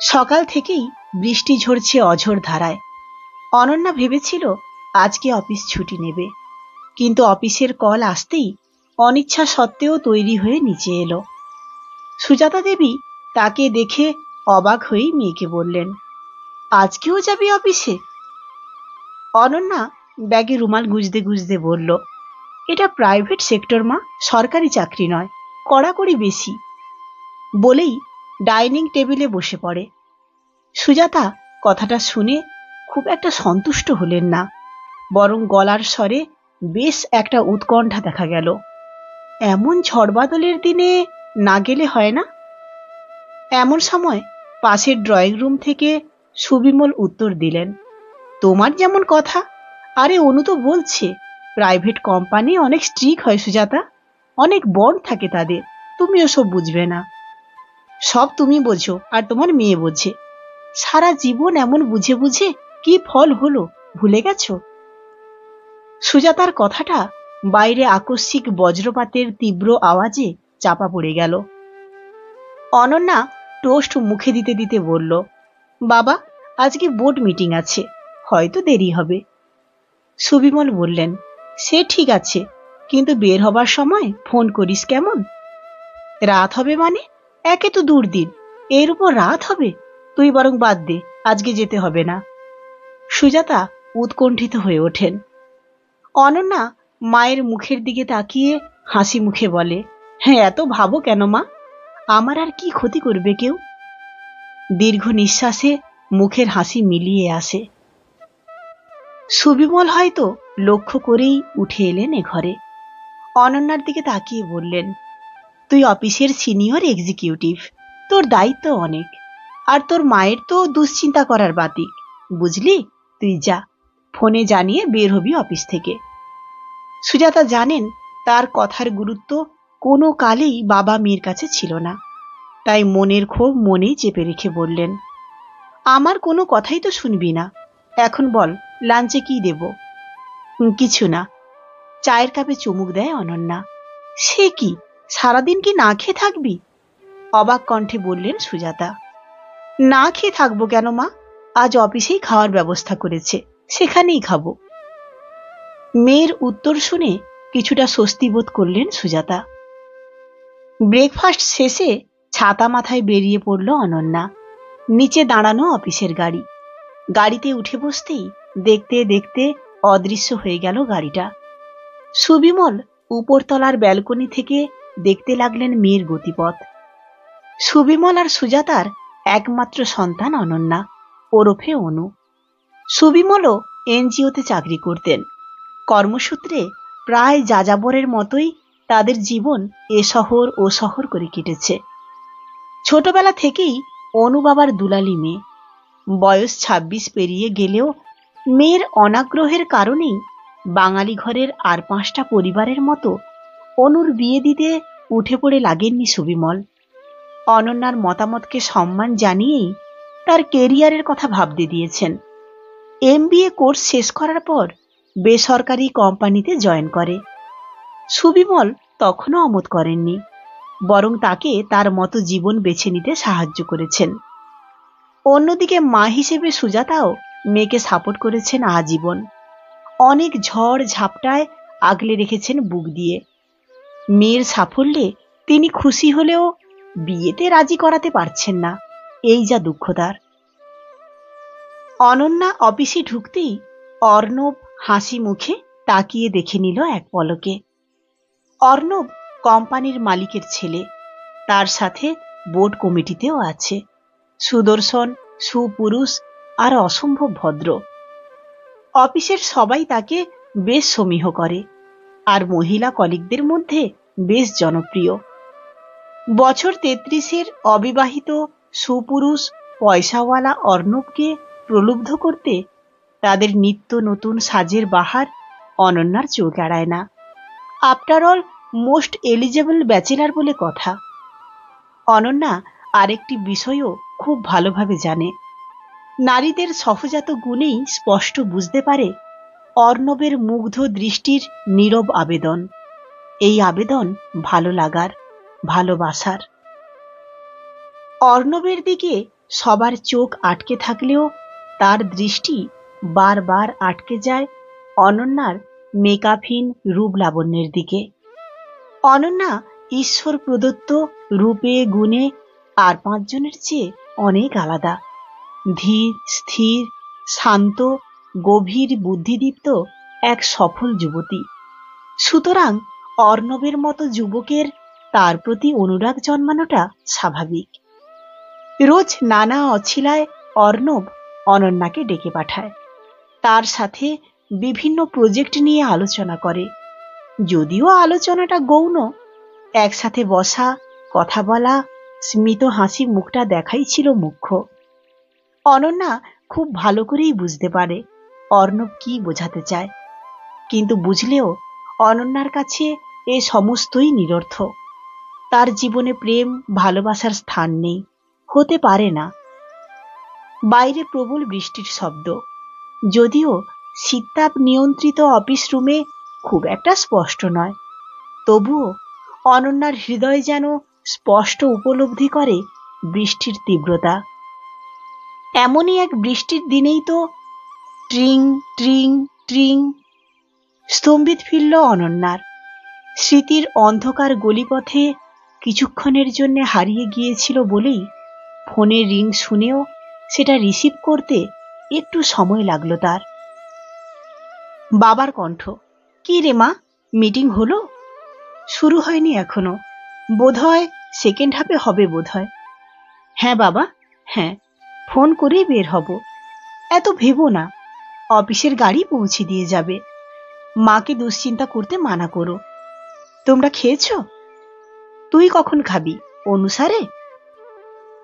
সকাল থেকেই বৃষ্টি ঝরছে অঝোর ধারায়। অনন্যা ভেবেছিল আজকে অফিস ছুটি নেবে, কিন্তু অফিসের কল আসতেই অনিচ্ছা সত্ত্বেও তৈরি হয়ে নিচে এলো। সুজাতা দেবী তাকে দেখে অবাক হয়েই মেয়েকে বললেন, আজকেও যাবি অফিসে? অনন্যা ব্যাগে রুমাল গুজতে গুজতে বলল, এটা প্রাইভেট সেক্টর মা, সরকারি চাকরি নয়, কড়াকড়ি বেশি। বলেই ডাইনিং টেবিলে বসে পড়ে। সুজাতা কথাটা শুনে খুব একটা সন্তুষ্ট হলেন না, বরং গলার স্বরে বেশ একটা উৎকণ্ঠা দেখা গেল। এমন ঝড় বাদলের দিনে না গেলে হয় না? এমন সময় পাশের ড্রয়িং রুম থেকে সুবিমল উত্তর দিলেন, তোমার যেমন কথা, আরে অনু তো বলছে প্রাইভেট কোম্পানি অনেক স্ট্রিক্ট হয় সুজাতা, অনেক বন্ড থাকে তাদের, তুমি ওসব বুঝবে না। সব তুমি বোঝো আর তোমার মেয়ে বোঝে। সারা জীবন এমন বুঝে বুঝে কি ফল হলো ভুলে গেছো? সুজাতার কথাটা বাইরে আকস্মিক বজ্রপাতের তীব্র আওয়াজে চাপা পড়ে গেল। অনন্যা টোস্ট মুখে দিতে দিতে বলল, বাবা আজকে বোর্ড মিটিং আছে, হয়তো দেরি হবে। সুবিমল বললেন, সে ঠিক আছে, কিন্তু বের হবার সময় ফোন করিস কেমন? রাত হবে মানে? একে তো দুর্দিন, এর উপর রাত হবে? তুই বরং বাদ দে, আজকে যেতে হবে না। সুজাতা উৎকণ্ঠিত হয়ে ওঠেন। অনন্যা মায়ের মুখের দিকে তাকিয়ে হাসি মুখে বলে, হ্যাঁ এত ভাবো কেন মা, আমার আর কি ক্ষতি করবে কেউ? দীর্ঘ নিঃশ্বাসে মুখের হাসি মিলিয়ে আসে। সুবিমল হয়তো লক্ষ্য করেই উঠে এলেন এ ঘরে। অনন্যার দিকে তাকিয়ে বললেন, তুই অফিসের সিনিয়র এক্সিকিউটিভ, তোর দায়িত্ব অনেক, আর তোর মায়ের তো দুশ্চিন্তা করার বাতিক, বুঝলি? তুই যা, ফোনে জানিয়ে বের হবি অফিস থেকে। সুজাতা জানেন তার কথার গুরুত্ব কোনো কালেই বাবা মেয়ের কাছে ছিল না, তাই মনের ক্ষোভ মনেই চেপে রেখে বললেন, আমার কোনো কথাই তো শুনবি না, এখন বল লাঞ্চে কি দেব? কিছু না। চায়ের কাপে চুমুক দেয় অনন্যা। সে কি, সারাদিন কি না খেয়ে থাকবি? অবাক কণ্ঠে বললেন সুজাতা। না খেয়ে থাকবো কেন মা, আজ অফিসেই খাওয়ার ব্যবস্থা করেছে, সেখানেই খাবো। মেয়ের উত্তর শুনে কিছুটা স্বস্তি বোধ করলেন সুজাতা। ব্রেকফাস্ট শেষে ছাতা মাথায় বেরিয়ে পড়ল অনন্যা। নিচে দাঁড়ানো অফিসের গাড়ি। গাড়িতে উঠে বসতেই দেখতে দেখতে অদৃশ্য হয়ে গেল গাড়িটা। সুবিমল উপরতলার ব্যালকনি থেকে দেখতে লাগলেন মেয়ের গতিপথ। সুবিমল আর সুজাতার একমাত্র সন্তান অনন্যা, ওরফে অনু। সুবিমলও এনজিওতে চাকরি করতেন। কর্মসূত্রে প্রায় যাযাবরের মতোই তাদের জীবন এ শহর ও শহর করে কেটেছে। ছোটবেলা থেকেই অনু বাবার দুলালি মেয়ে। বয়স ২৬ পেরিয়ে গেলেও মেয়ের অনাগ্রহের কারণেই বাঙালি ঘরের আর ৫টা পরিবারের মতো অনুর বিয়ে দিতে উঠে পড়ে লাগেননি সুবিমল। অনন্যার মতামতকে সম্মান জানিয়েই তার কেরিয়ারের কথা ভাবতে দিয়েছেন। MBA কোর্স শেষ করার পর বেসরকারি কোম্পানিতে জয়েন করে। সুবিমল তখনও অমত করেননি, বরং তাকে তার মতো জীবন বেছে নিতে সাহায্য করেছেন। অন্যদিকে মা হিসেবে সুজাতাও মেয়েকে সাপোর্ট করেছেন আজীবন। অনেক ঝড় ঝাপটায় আগলে রেখেছেন বুক দিয়ে। মেয়ের সাফল্যে তিনি খুশি হলেও বিয়েতে রাজি করাতে পারছেন না, এই যা দুঃখ তার। অনন্যা অফিসে ঢুকতেই অর্ণব হাসি মুখে তাকিয়ে দেখে নিল এক পলকে। অর্ণব কোম্পানির মালিকের ছেলে, তার সাথে বোর্ড কমিটিতেও আছে। সুদর্শন, সুপুরুষ আর অসম্ভব ভদ্র। অফিসের সবাই তাকে বেশ সমীহ করে, আর মহিলা কলিগদের মধ্যে বেশ জনপ্রিয়। বছর ৩৩-এর অবিবাহিত সুপুরুষ পয়সাওয়ালা অর্ণবকে প্রলুব্ধ করতে তাদের নিত্য নতুন সাজের বাহার অনন্যার চোখ এড়ায় না। After all most eligible bachelor বলে কথা। অনন্যা আরেকটি বিষয়ও খুব ভালোভাবে জানে। নারীদের সহজাত গুণেই স্পষ্ট বুঝতে পারে অর্ণবের মুগ্ধ দৃষ্টির নীরব আবেদন। এই আবেদন ভালো লাগার, ভালোবাসার। অর্ণবের দিকে সবার চোখ আটকে থাকলেও তার দৃষ্টি বারবার আটকে যায় অনন্যার মেকআপহীন রূপ লাবণ্যের দিকে। অনন্যা ঈশ্বর প্রদত্ত রূপে গুণে আর পাঁচজনের চেয়ে অনেক আলাদা। ধীর, স্থির, শান্ত, গভীর বুদ্ধিদীপ্ত এক সফল যুবতী। সুতরাং অর্ণবের মতো যুবকের তার প্রতি অনুরাগ জন্মানোটা স্বাভাবিক। রোজ নানা অছিলায় অর্ণব অনন্যাকে ডেকে পাঠায়, তার সাথে বিভিন্ন প্রজেক্ট নিয়ে আলোচনা করে। যদিও আলোচনাটা গৌণ, একসাথে বসা, কথা বলা, স্মিত হাসি মুখটা দেখাই ছিল মুখ্য। অনন্যা খুব ভালো করেই বুঝতে পারে অর্ণব কি বোঝাতে চায়, কিন্তু বুঝলেও অনন্যার কাছে এ সমস্তই নিরর্থক। তার জীবনে প্রেম ভালোবাসার স্থান নেই, হতে পারে না। বাইরে প্রবল বৃষ্টির শব্দ, যদিও শীততাপ নিয়ন্ত্রিত অফিস রুমে খুব একটা স্পষ্ট নয়, তবুও অনন্যার হৃদয় যেন স্পষ্ট উপলব্ধি করে বৃষ্টির তীব্রতা। এমনই এক বৃষ্টির দিনেই তো ট্রিং ট্রিং ট্রিং স্তম্ভিত ফিরল অনন্যার। স্মৃতির অন্ধকার গলিপথে কিছুক্ষণের জন্য হারিয়ে গিয়েছিল বলেই ফোনের রিং শুনেও সেটা রিসিভ করতে একটু সময় লাগলো তার। বাবার কণ্ঠ, কি রে মা, মিটিং হলো? শুরু হয়নি এখনো, বোধহয় সেকেন্ড হাফে হবে বোধহয়। হ্যাঁ বাবা, হ্যাঁ, ফোন করেই বের হব। এত ভেবো না, অফিসের গাড়ি পৌঁছে দিয়ে যাবে। মাকে দুশ্চিন্তা করতে মানা করো। তোমরা খেয়েছ? তুই কখন খাবি? অনুসারে?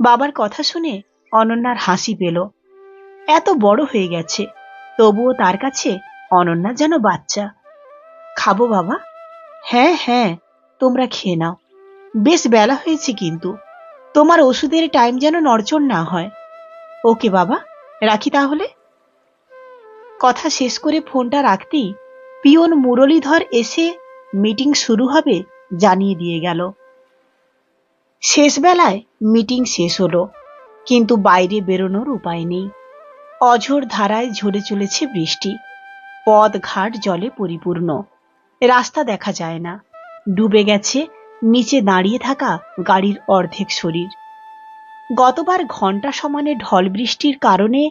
বাবার কথা শুনে অনন্যার হাসি পেল। এত বড় হয়ে গেছে, তবুও তার কাছে অনন্যা যেন বাচ্চা। খাবো বাবা। হ্যাঁ হ্যাঁ, তোমরা খেয়ে নাও। বেশ বেলা হয়েছে কিন্তু, তোমার ওষুধের টাইম যেন নড়চড় না হয়। ওকে বাবা, রাখি তাহলে। কথা শেষ করে ফোনটা রাখতেই পিয়ন মুরলীধর এসে মিটিং শুরু হবে জানিয়ে দিয়ে গেল। শেষ বেলায় মিটিং শেষ হলো, কিন্তু বাইরে বেরোনোর উপায় নেই। অঝোর ধারায় ঝরে চলেছে বৃষ্টি। পথ ঘাট জলে পরিপূর্ণ, রাস্তা দেখা যায় না। ডুবে গেছে নিচে দাঁড়িয়ে থাকা গাড়ির অর্ধেক শরীর। গতবার ঘণ্টা সমানে ঢল বৃষ্টির কারণে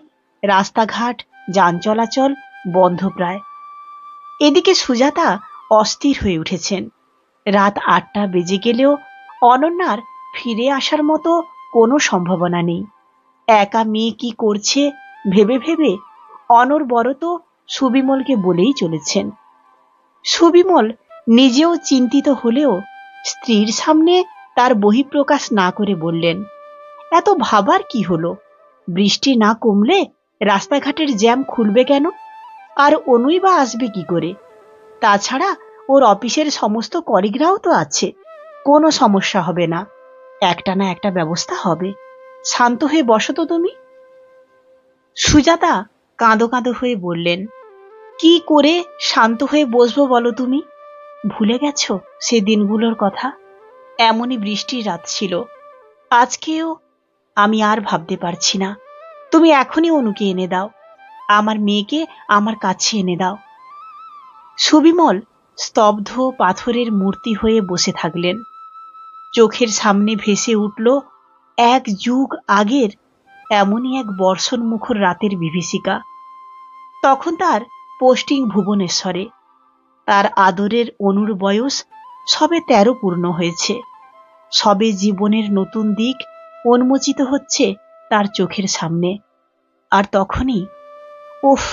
রাস্তাঘাট, যান চলাচল বন্ধ প্রায়। এদিকে সুজাতা অস্থির হয়ে উঠেছেন। রাত ৮টা বেজে গেলেও অনন্যার ফিরে আসার মতো কোনো সম্ভাবনা নেই। একা মেয়ে কি করছে ভেবে ভেবে অনর্বরত সুবিমলকে বলেই চলেছেন। সুবিমল নিজেও চিন্তিত হলেও স্ত্রীর সামনে তার বহিঃপ্রকাশ না করে বললেন, এত ভাবার কি হলো? বৃষ্টি না কমলে রাস্তাঘাটের জ্যাম খুলবে কেন? আর অনুই বা আসবে কি করে? তাছাড়া ওর অফিসের সমস্ত কলিগরাও তো আছে, কোনো সমস্যা হবে না। একটা না একটা ব্যবস্থা হবে। শান্ত হয়ে বসো তো তুমি। সুজাতা কাঁদো কাঁদো হয়ে বললেন, কি করে শান্ত হয়ে বসবো বলো তুমি? ভুলে গেছো সে দিনগুলোর কথা? এমনই বৃষ্টির রাত ছিল আজকেও। আমি আর ভাবতে পারছি না। তুমি এখনই অনুকে এনে দাও, আমার মেয়েকে আমার কাছে এনে দাও। সুবিমল স্তব্ধ পাথরের মূর্তি হয়ে বসে থাকলেন। চোখের সামনে ভেসে উঠল এক যুগ আগের এমনই এক বর্ষণ মুখর রাতের বিভীষিকা। তখন তার পোস্টিং ভুবনেশ্বরে। তার আদরের অনুর বয়স সবে ১৩ পূর্ণ হয়েছে। সবে জীবনের নতুন দিক উন্মোচিত হচ্ছে তার চোখের সামনে। আর তখনই উফ,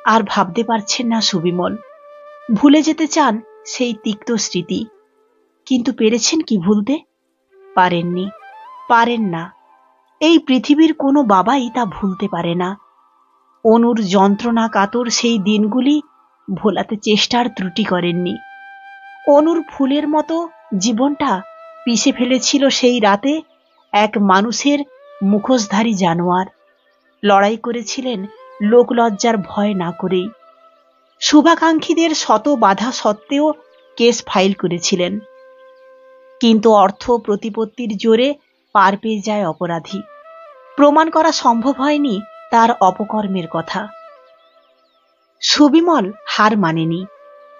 আর ভাবতে পারছেন না সুবিমল। ভুলে যেতে চান সেই তিক্ত স্মৃতি, কিন্তু পেরেছেন কি ভুলতে? পারেননি, পারেন না। এই পৃথিবীর কোনো বাবাই তা ভুলতে পারে না। অনুর যন্ত্রণা কাতর সেই দিনগুলি ভোলাতে চেষ্টার ত্রুটি করেননি। অনুর ফুলের মতো জীবনটা পিষে ফেলেছিল সেই রাতে এক মানুষের মুখোশধারী জানোয়ার। লড়াই করেছিলেন লোকলজ্জার ভয় না করেই। শুভাকাঙ্ক্ষীদের শত বাধা সত্ত্বেও কেস ফাইল করেছিলেন, কিন্তু অর্থ প্রতিপত্তির জোরে পার পেয়ে যায় অপরাধী। প্রমাণ করা সম্ভব হয়নি তার অপকর্মের কথা। সুবিমল হার মানেনি।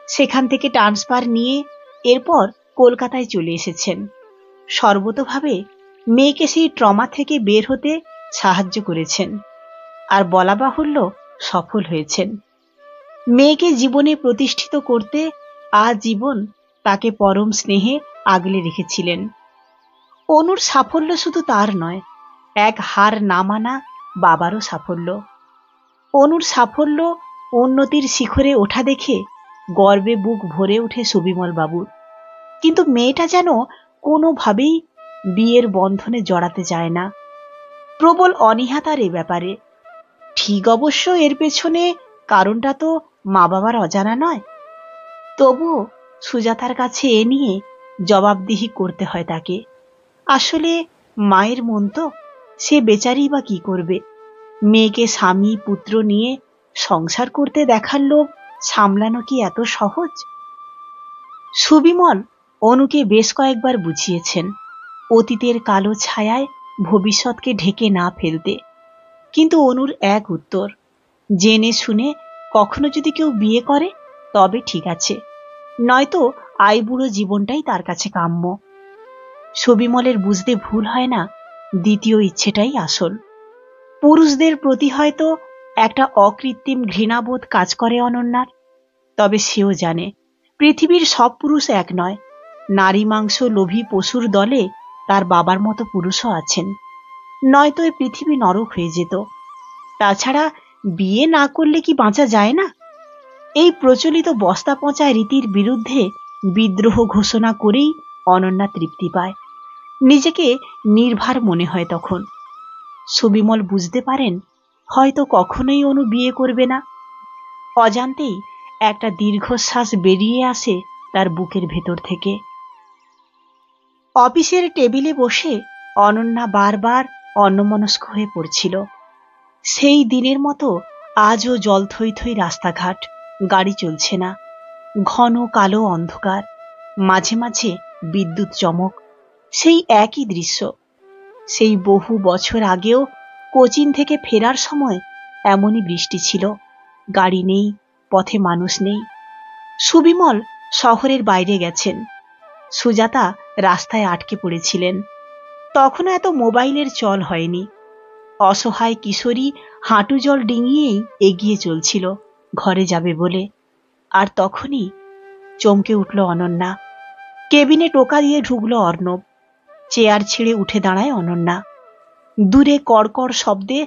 সেখান থেকে ট্রান্সফার নিয়ে এরপর কলকাতায় চলে এসেছেন। সর্বতোভাবে মেয়েকে সেই ট্রমা থেকে বের হতে সাহায্য করেছেন, আর বলা বাহুল্য সফল হয়েছেন। মেয়েকে জীবনে প্রতিষ্ঠিত করতে আজীবন তাকে পরম স্নেহে আগলে রেখেছিলেন। অনুর সাফল্য শুধু তার নয়, এক হার না মানা বাবারও সাফল্য। অনুর সাফল্য উন্নতির শিখরে ওঠা দেখে গর্বে বুক ভরে ওঠে সুবিমল বাবুর। কিন্তু মেয়েটা যেন কোনোভাবেই বিয়ের বন্ধনে জড়াতে চায় না। প্রবল অনীহা তার এ ব্যাপারে। ঠিক অবশ্য এর পেছনে কারণটা তো মা বাবার অজানা নয়। তবুও সুজাতার কাছে এ নিয়ে জবাবদিহি করতে হয় তাকে। আসলে মায়ের মন তো, সে বেচারি বা কি করবে। মেয়েকে স্বামী পুত্র নিয়ে সংসার করতে দেখার লোভ সামলানো কি এত সহজ? সুবিমল অনুকে বেশ কয়েকবার বুঝিয়েছেন অতীতের কালো ছায়ায় ভবিষ্যৎকে ঢেকে না ফেলতে, কিন্তু অনুর এক উত্তর, জেনে শুনে কখনো যদি কেউ বিয়ে করে তবে ঠিক আছে, নয়তো আইবুড়ো জীবনটাই তার কাছে কাম্য। সুবিমলের বুঝতে ভুল হয় না, দ্বিতীয় ইচ্ছেটাই আসল। পুরুষদের প্রতি হয়তো একটা অকৃত্রিম ঘৃণাবোধ কাজ করে অনন্যার, তবে সেও জানে পৃথিবীর সব পুরুষ এক নয়। নারী মাংস লোভী পশুর দলে তার বাবার মতো পুরুষও আছেন, নয়তো এই পৃথিবী নরক হয়ে যেত। তাছাড়া বিয়ে না করলে কি বাঁচা যায় না? এই প্রচলিত বস্তা পচা রীতির বিরুদ্ধে বিদ্রোহ ঘোষণা করেই অনন্যা তৃপ্তি পায়। নিজেকে নির্ভার মনে হয় তখন। সুবিমল বুঝতে পারেন হয়তো কখনোই অনু বিয়ে করবে না। অজান্তেই একটা দীর্ঘশ্বাস বেরিয়ে আসে তার বুকের ভেতর থেকে। অফিসের টেবিলে বসে অনন্যা বারবার অন্যমনস্ক হয়ে পড়ছিল। সেই দিনের মতো আজও জল থই থই রাস্তাঘাট, গাড়ি চলছে না, ঘন কালো অন্ধকার, মাঝে মাঝে বিদ্যুৎ চমক। সেই একই দৃশ্য। সেই বহু বছর আগেও কোচিন থেকে ফেরার সময় এমনই বৃষ্টি ছিল, গাড়ি নেই, পথে মানুষ নেই। সুবিমল শহরের বাইরে গেছেন, সুজাতা রাস্তায় আটকে পড়েছিলেন। তখনও এত মোবাইলের চল হয়নি। অসহায় কিশোরী হাঁটু জল ডিঙিয়েই এগিয়ে চলছিল ঘরে যাবে বলে। আর তখনই চমকে উঠল অনন্যা। কেবিনে টোকা দিয়ে ঢুকল অর্ণব। চেয়ার ছেড়ে উঠে দাঁড়ায় অনন্যা। দূরে কড়কড় শব্দে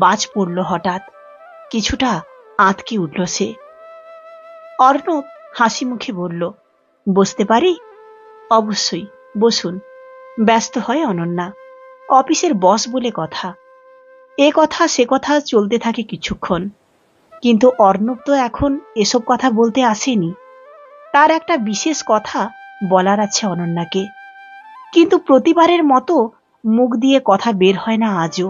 বাজ পড়ল হঠাৎ। কিছুটা আঁতকে উঠল সে। অর্ণব হাসি মুখে বলল, বসতে পারি? অবশ্যই, বসুন। ব্যস্ত হয় অনন্যা। অফিসের বস বলে কথা। এ কথা সে কথা চলতে থাকে কিছুক্ষণ। কিন্তু অর্ণব তো এখন এসব কথা বলতে আসেনি। তার একটা বিশেষ কথা বলার আছে অনন্যাকে, কিন্তু প্রতিবারের মতো মুখ দিয়ে কথা বের হয় না আজও।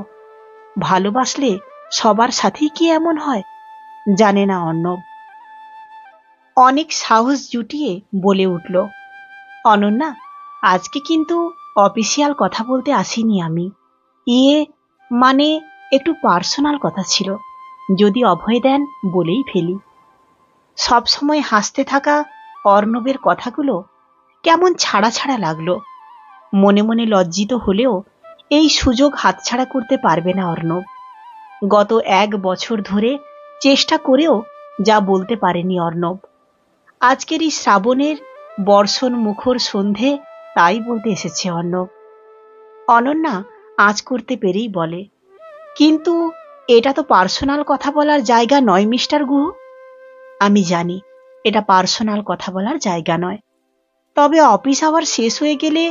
ভালোবাসলে সবার সাথেই কি এমন হয়? জানে না অর্ণব। অনেক সাহস জুটিয়ে বলে উঠল, অনন্যা, আজকে কিন্তু অফিসিয়াল কথা বলতে আসিনি আমি। মানে একটু পার্সোনাল কথা ছিল, যদি অভয় দেন বলেই ফেলি। সবসময় হাসতে থাকা অর্ণবের কথাগুলো কেমন ছাড়া ছাড়া লাগলো। মনে মনে লজ্জিত হলেও এই সুযোগ হাতছাড়া করতে পারবে না অর্ণব। গত 1 বছর ধরে চেষ্টা করেও যা বলতে পারেনি অর্ণব, আজকের এই শ্রাবণের বর্ষণ মুখর সন্ধে তাই বলতে এসেছে অর্ণব। অনন্যা আঁচ করতে পেরেই বলে, কিন্তু এটা তো পার্সোনাল কথা বলার জায়গা নয় মিস্টার গুহ। আমি জানি এটা পার্সোনাল কথা বলার জায়গা নয়, তবে অফিস আওয়ার শেষ হয়ে গেলে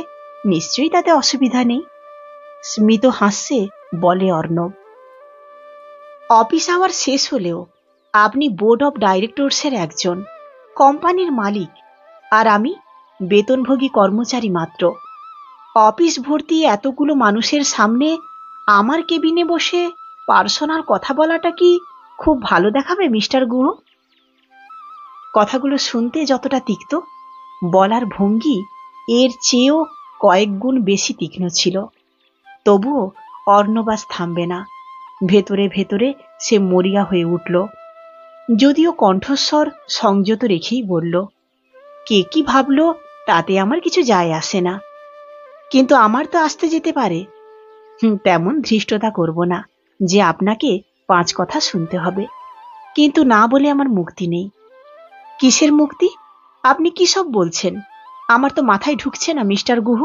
নিশ্চয়ই তাতে অসুবিধা নেই। স্মিত হাসছে বলে অর্ণব। অফিস আওয়ার শেষ হলেও আপনি বোর্ড অফ ডাইরেক্টরসের একজন, কোম্পানির মালিক, আর আমি বেতনভোগী কর্মচারী মাত্র। অফিস ভর্তি এতগুলো মানুষের সামনে আমার কেবিনে বসে পার্সোনাল কথা বলাটা কি খুব ভালো দেখাবে মিস্টার গুহ? কথাগুলো শুনতে যতটা তিক্ত, বলার ভঙ্গি এর চেয়েও কয়েক গুণ বেশি তীক্ষ্ণ ছিল। তবুও অর্ণব আজ থামবে না। ভেতরে ভেতরে সে মরিয়া হয়ে উঠল, যদিও কণ্ঠস্বর সংযত রেখেই বলল, কে কি ভাবলো তাতে আমার কিছু যায় আসে না, কিন্তু আমার তো আসতে যেতে পারে। তেমন ধৃষ্টতা করব না যে আপনাকে 5 কথা শুনতে হবে, কিন্তু না বলে আমার মুক্তি নেই। কিসের মুক্তি? আপনি কি সব বলছেন? আমার তো মাথায় ঢুকছে না মিস্টার গুহ।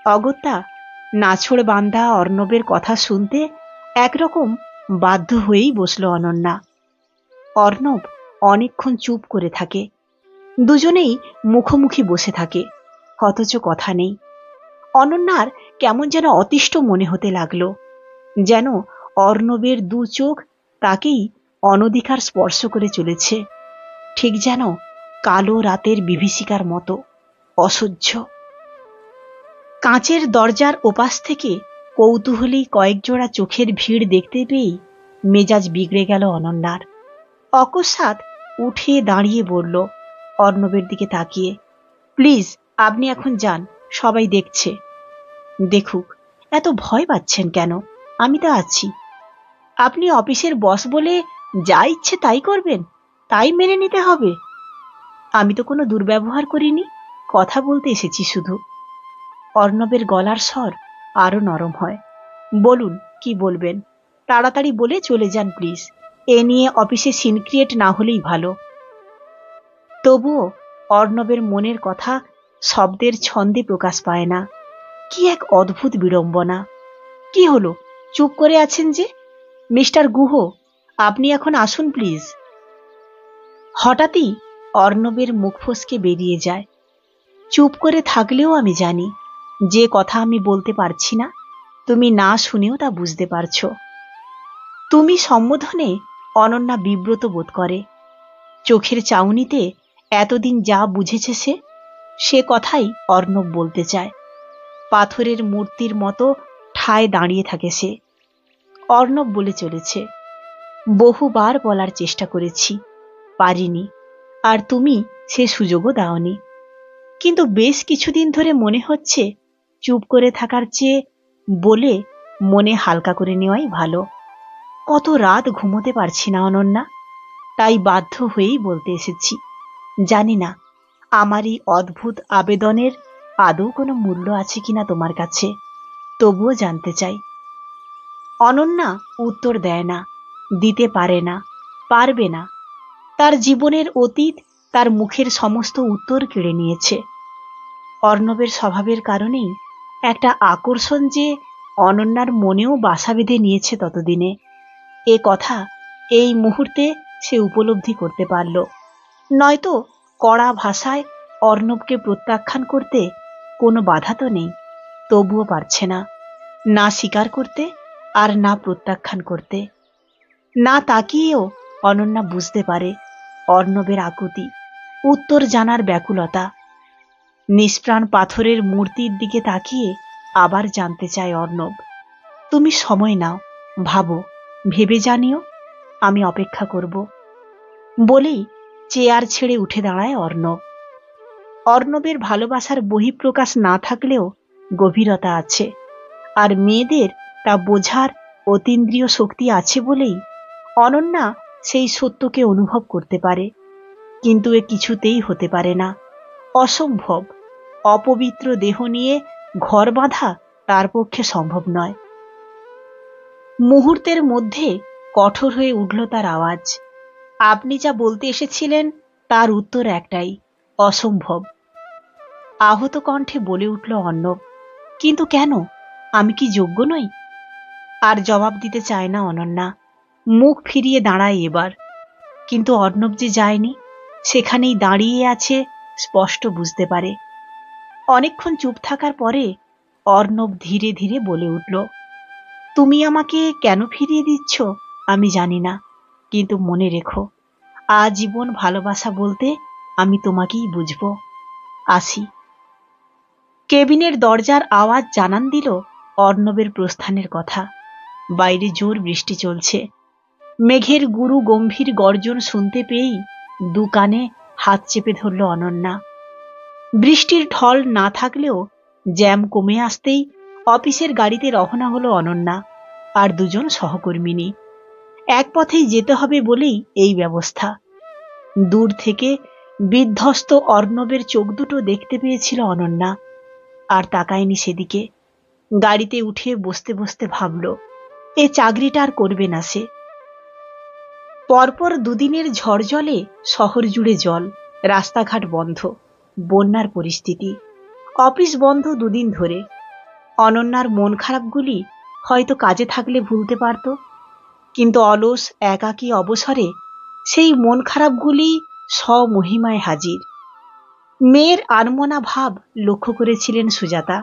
অগত্যা নাছোড় বান্দা অর্ণবের কথা শুনতে একরকম বাধ্য হয়েই বসল অনন্যা। অর্ণব অনেকক্ষণ চুপ করে থাকে। দুজনেই মুখোমুখি বসে থাকে, অথচ কথা নেই। অনন্যার কেমন যেন অতিষ্ঠ মনে হতে লাগলো, যেন অর্ণবের 2 চোখ তাকেই অনধিকার স্পর্শ করে চলেছে, ঠিক যেন কালো রাতের বিভীষিকার মতো অসহ্য। কাঁচের দরজার ওপাশ থেকে কৌতূহলী কয়েকজোড়া চোখের ভিড় দেখতে পেয়েই মেজাজ বিগড়ে গেল অনন্যার। অকস্মাৎ উঠে দাঁড়িয়ে বলল অর্ণবের দিকে তাকিয়ে, প্লিজ আপনি এখন যান, সবাই দেখছে। দেখুক, এত ভয় পাচ্ছেন কেন? আমি তো আছি। আপনি অফিসের বস বলে যা ইচ্ছে তাই করবেন, তাই মেনে নিতে হবে? আমি তো কোনো দুর্ব্যবহার করিনি, কথা বলতে এসেছি শুধু। অর্ণবের গলার স্বর আরো নরম হয়। বলুন, কি বলবেন? তাড়াতাড়ি বলে চলে যান প্লিজ। এ নিয়ে অফিসে সিন ক্রিয়েট না হলেই ভালো। তবুও অর্ণবের মনের কথা শব্দের ছন্দে প্রকাশ পায় না। কি এক অদ্ভুত বিড়ম্বনা! কি হলো, চুপ করে আছেন যে? মিস্টার গুহ, আপনি এখন আসুন প্লিজ। হঠাৎই অর্ণবের মুখ ফসকে বেরিয়ে যায়, চুপ করে থাকলেও আমি জানি যে কথা আমি বলতে পারছি না, তুমি না শুনেও তা বুঝতে পারছো। তুমি সম্বোধনে অনন্যা বিব্রত বোধ করে। চোখের চাউনিতে এতদিন যা বুঝেছে সে কথাই অর্ণব বলতে চায়। পাথরের মূর্তির মতো ঠায় দাঁড়িয়ে থাকে সে। অর্ণব বলে চলেছে, বহুবার বলার চেষ্টা করেছি, পারিনি, আর তুমি সে সুযোগও দাওনি। কিন্তু বেশ কিছুদিন ধরে মনে হচ্ছে চুপ করে থাকার চেয়ে বলে মনে হালকা করে নেওয়াই ভালো। কত রাত ঘুমোতে পারছি না অনন্যা, তাই বাধ্য হয়েই বলতে এসেছি। জানি না আমার এই অদ্ভুত আবেদনের আদৌ কোনো মূল্য আছে কিনা তোমার কাছে, তবুও জানতে চাই। অনন্যা উত্তর দেয় না, দিতে পারে না, পারবে না। তার জীবনের অতীত তার মুখের সমস্ত উত্তর কেড়ে নিয়েছে। অর্ণবের স্বভাবের কারণেই একটা আকর্ষণ যে অনন্যার মনেও বাসা বেঁধে নিয়েছে ততদিনে, এ কথা এই মুহূর্তে সে উপলব্ধি করতে পারল। নয়তো কড়া ভাষায় অর্ণবকে প্রত্যাখ্যান করতে কোনো বাধা তো নেই, তবুও পারছে না, না স্বীকার করতে আর না প্রত্যাখ্যান করতে। না তাকিয়েও অনন্যা বুঝতে পারে অর্ণবের আকুতি, উত্তর জানার ব্যাকুলতা। নিষ্প্রাণ পাথরের মূর্তির দিকে তাকিয়ে আবার জানতে চায় অর্ণব। তুমি সময় নাও, ভাবো, ভেবে জানিও, আমি অপেক্ষা করব। বলেই চেয়ার ছেড়ে উঠে দাঁড়ায় অর্ণব। অর্ণবের ভালোবাসার বহিঃপ্রকাশ না থাকলেও গভীরতা আছে, আর মেয়েদের তা বোঝার অতীন্দ্রিয় শক্তি আছে বলেই অনন্যা সেই সত্যকে অনুভব করতে পারে। কিন্তু এ কিছুতেই হতে পারে না, অসম্ভব। অপবিত্র দেহ নিয়ে ঘর বাঁধা তার পক্ষে সম্ভব নয়। মুহূর্তের মধ্যে কঠোর হয়ে উঠল তার আওয়াজ। আপনি যা বলতে এসেছিলেন তার উত্তর একটাই, অসম্ভব। আহত কণ্ঠে বলে উঠল অর্ণব, কিন্তু কেন? আমি কি যোগ্য নই? আর জবাব দিতে চায় না অনন্যা, মুখ ফিরিয়ে দাঁড়ায় এবার। কিন্তু অর্ণব যে যায়নি, সেখানেই দাঁড়িয়ে আছে স্পষ্ট বুঝতে পারে। অনেকক্ষণ চুপ থাকার পরে অর্ণব ধীরে ধীরে বলে উঠল, তুমি আমাকে কেন ফিরিয়ে দিচ্ছ আমি জানি না, কিন্তু মনে রেখো, আজীবন ভালোবাসা বলতে আমি তোমাকেই বুঝব। আসি। কেবিনের দরজার আওয়াজ জানান দিল অর্ণবের প্রস্থানের কথা। বাইরে জোর বৃষ্টি চলছে। মেঘের গুরু গম্ভীর গর্জন শুনতে পেয়েই 2 কানে হাত চেপে ধরল অনন্যা। বৃষ্টির ঢল না থাকলেও জ্যাম কমে আসতেই অফিসের গাড়িতে রওনা হলো অনন্যা আর দুজন সহকর্মিনী। এক পথেই যেতে হবে বলেই এই ব্যবস্থা। দূর থেকে বিধ্বস্ত অর্ণবের চোখ দুটো দেখতে পেয়েছিল অনন্যা, আর তাকায়নি সেদিকে। গাড়িতে উঠে বসতে বসতে ভাবল, এ চাকরিটা আর করবে না সে। পরপর দুদিনের ঝড় জলে শহর জুড়ে জল, রাস্তাঘাট বন্ধ, বন্যার পরিস্থিতি। অফিস বন্ধ দুদিন ধরে। অনন্যার মন খারাপগুলি হয়তো কাজে থাকলে ভুলতে পারত, কিন্তু অলস একাকী অবসরে সেই মন খারাপগুলি স্বমহিমায় হাজির। মেয়ের আনমনা ভাব লক্ষ্য করেছিলেন সুজাতা।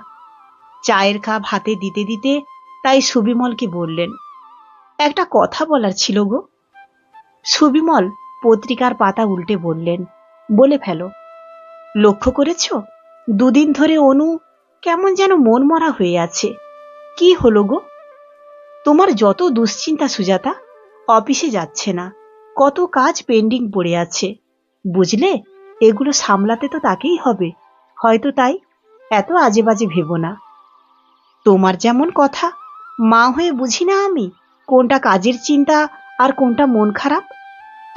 চায়ের কাপ হাতে দিতে দিতে তাই সুবিমলকে বললেন, একটা কথা বলার ছিল গো। সুবিমল পত্রিকার পাতা উল্টে বললেন, বলে ফেলো। লক্ষ্য করেছ দুদিন ধরে অনু কেমন যেন মন মরা হয়ে আছে। কি হলো গো? তোমার যত দুশ্চিন্তা সুজাতা, অফিসে যাচ্ছে না, কত কাজ পেন্ডিং পড়ে আছে, বুঝলে? এগুলো সামলাতে তো তাকেই হবে, হয়তো তাই। এত আজে বাজে ভেবো না। তোমার যেমন কথা, মা হয়ে বুঝি না আমি কোনটা কাজের চিন্তা আর কোনটা মন খারাপ?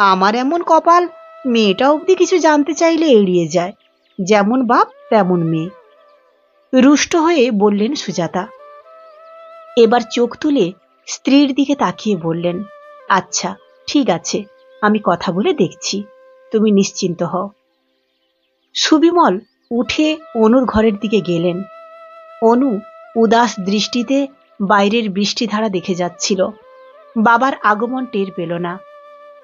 আমার এমন কপাল, মেয়েটা অবধি কিছু জানতে চাইলে এড়িয়ে যায়। যেমন বাপ তেমন মেয়ে। রুষ্ট হয়ে বললেন সুজাতা। এবার চোখ তুলে স্ত্রীর দিকে তাকিয়ে বললেন, আচ্ছা ঠিক আছে, আমি কথা বলে দেখছি, তুমি নিশ্চিন্ত হও। সুবিমল উঠে অনুর ঘরের দিকে গেলেন। অনু উদাস দৃষ্টিতে বাইরের বৃষ্টিধারা দেখে যাচ্ছিল। বাবার আগমন টের পেল না।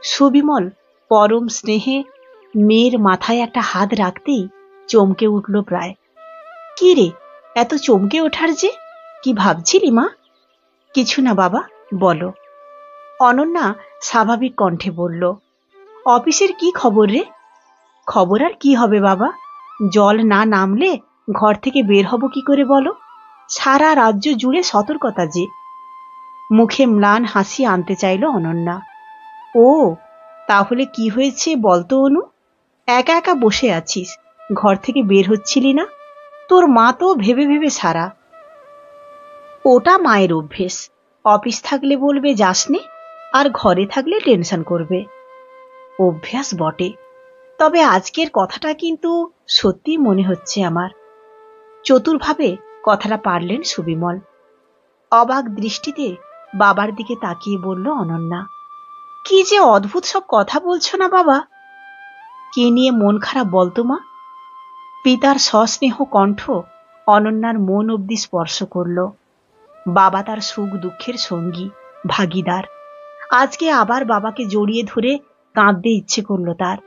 সুবিমল পরম স্নেহে মেয়ের মাথায় একটা হাত রাখতেই চমকে উঠল প্রায়। কি রে, এত চমকে ওঠার যে? কি ভাবছিলি মা? কিছু না বাবা, বলো। অনন্যা স্বাভাবিক কণ্ঠে বলল, অফিসের কি খবর রে? খবর আর কি হবে বাবা, জল না নামলে ঘর থেকে বের হব কি করে বলো? সারা রাজ্য জুড়ে সতর্কতা যে। মুখে ম্লান হাসি আনতে চাইল অনন্যা। ও, তাহলে কি হয়েছে বলতো অনু? একা একা বসে আছিস, ঘর থেকে বের হচ্ছিলি না? তোর মা তো ভেবে ভেবে সারা। ওটা মায়ের অভ্যেস। অফিস থাকলে বলবে যাসনে, আর ঘরে থাকলে টেনশন করবে। অভ্যাস বটে, তবে আজকের কথাটা কিন্তু সত্যি মনে হচ্ছে আমার। চতুরভাবে কথাটা পারলেন সুবিমল। অবাক দৃষ্টিতে বাবার দিকে তাকিয়ে বলল অনন্যা, কি যে অদ্ভুত সব কথা বলছো না বাবা। কে নিয়ে মন খারাপ বলতো মা? পিতার সস্নেহ কণ্ঠ অনন্যার মন অবধি স্পর্শ করল। বাবা তার সুখ দুঃখের সঙ্গী, ভাগিদার। আজকে আবার বাবাকে জড়িয়ে ধরে কাঁদতে ইচ্ছে করল তার,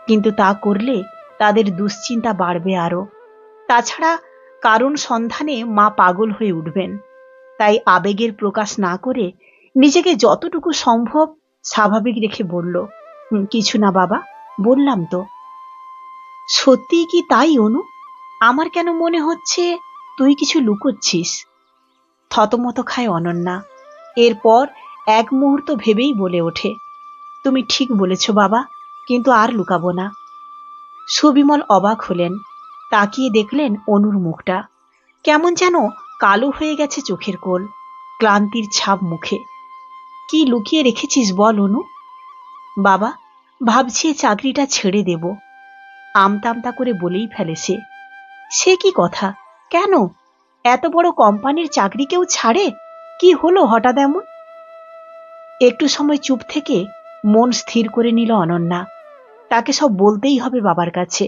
কিন্তু তা করলে তাদের দুশ্চিন্তা বাড়বে আরো। তাছাড়া কারণ সন্ধানে মা পাগল হয়ে উঠবেন। তাই আবেগের প্রকাশ না করে নিজেকে যতটুকু সম্ভব স্বাভাবিক রেখে বলল, কিছু না বাবা, বললাম তো। সত্যিই কি তাই অনু? আমার কেন মনে হচ্ছে তুই কিছু লুকোচ্ছিস। থতমত খায় অনন্যা। এরপর এক মুহূর্ত ভেবেই বলে ওঠে, তুমি ঠিক বলেছ বাবা, কিন্তু আর লুকাবো না। সুবিমল অবাক হলেন। তাকিয়ে দেখলেন অনুর মুখটা কেমন যেন কালো হয়ে গেছে, চোখের কোল, ক্লান্তির ছাপ মুখে। কি লুকিয়ে রেখেছিস বল অনু? বাবা, ভাবছি চাকরিটা ছেড়ে দেব। আমতা আমতা করে বলেই ফেলে সে। সে কি কথা? কেন? এত বড় কোম্পানির চাকরি কেউ ছাড়ে? কি হলো হঠাৎ এমন? একটু সময় চুপ থেকে মন স্থির করে নিল অনন্যা। তাকে সব বলতেই হবে বাবার কাছে।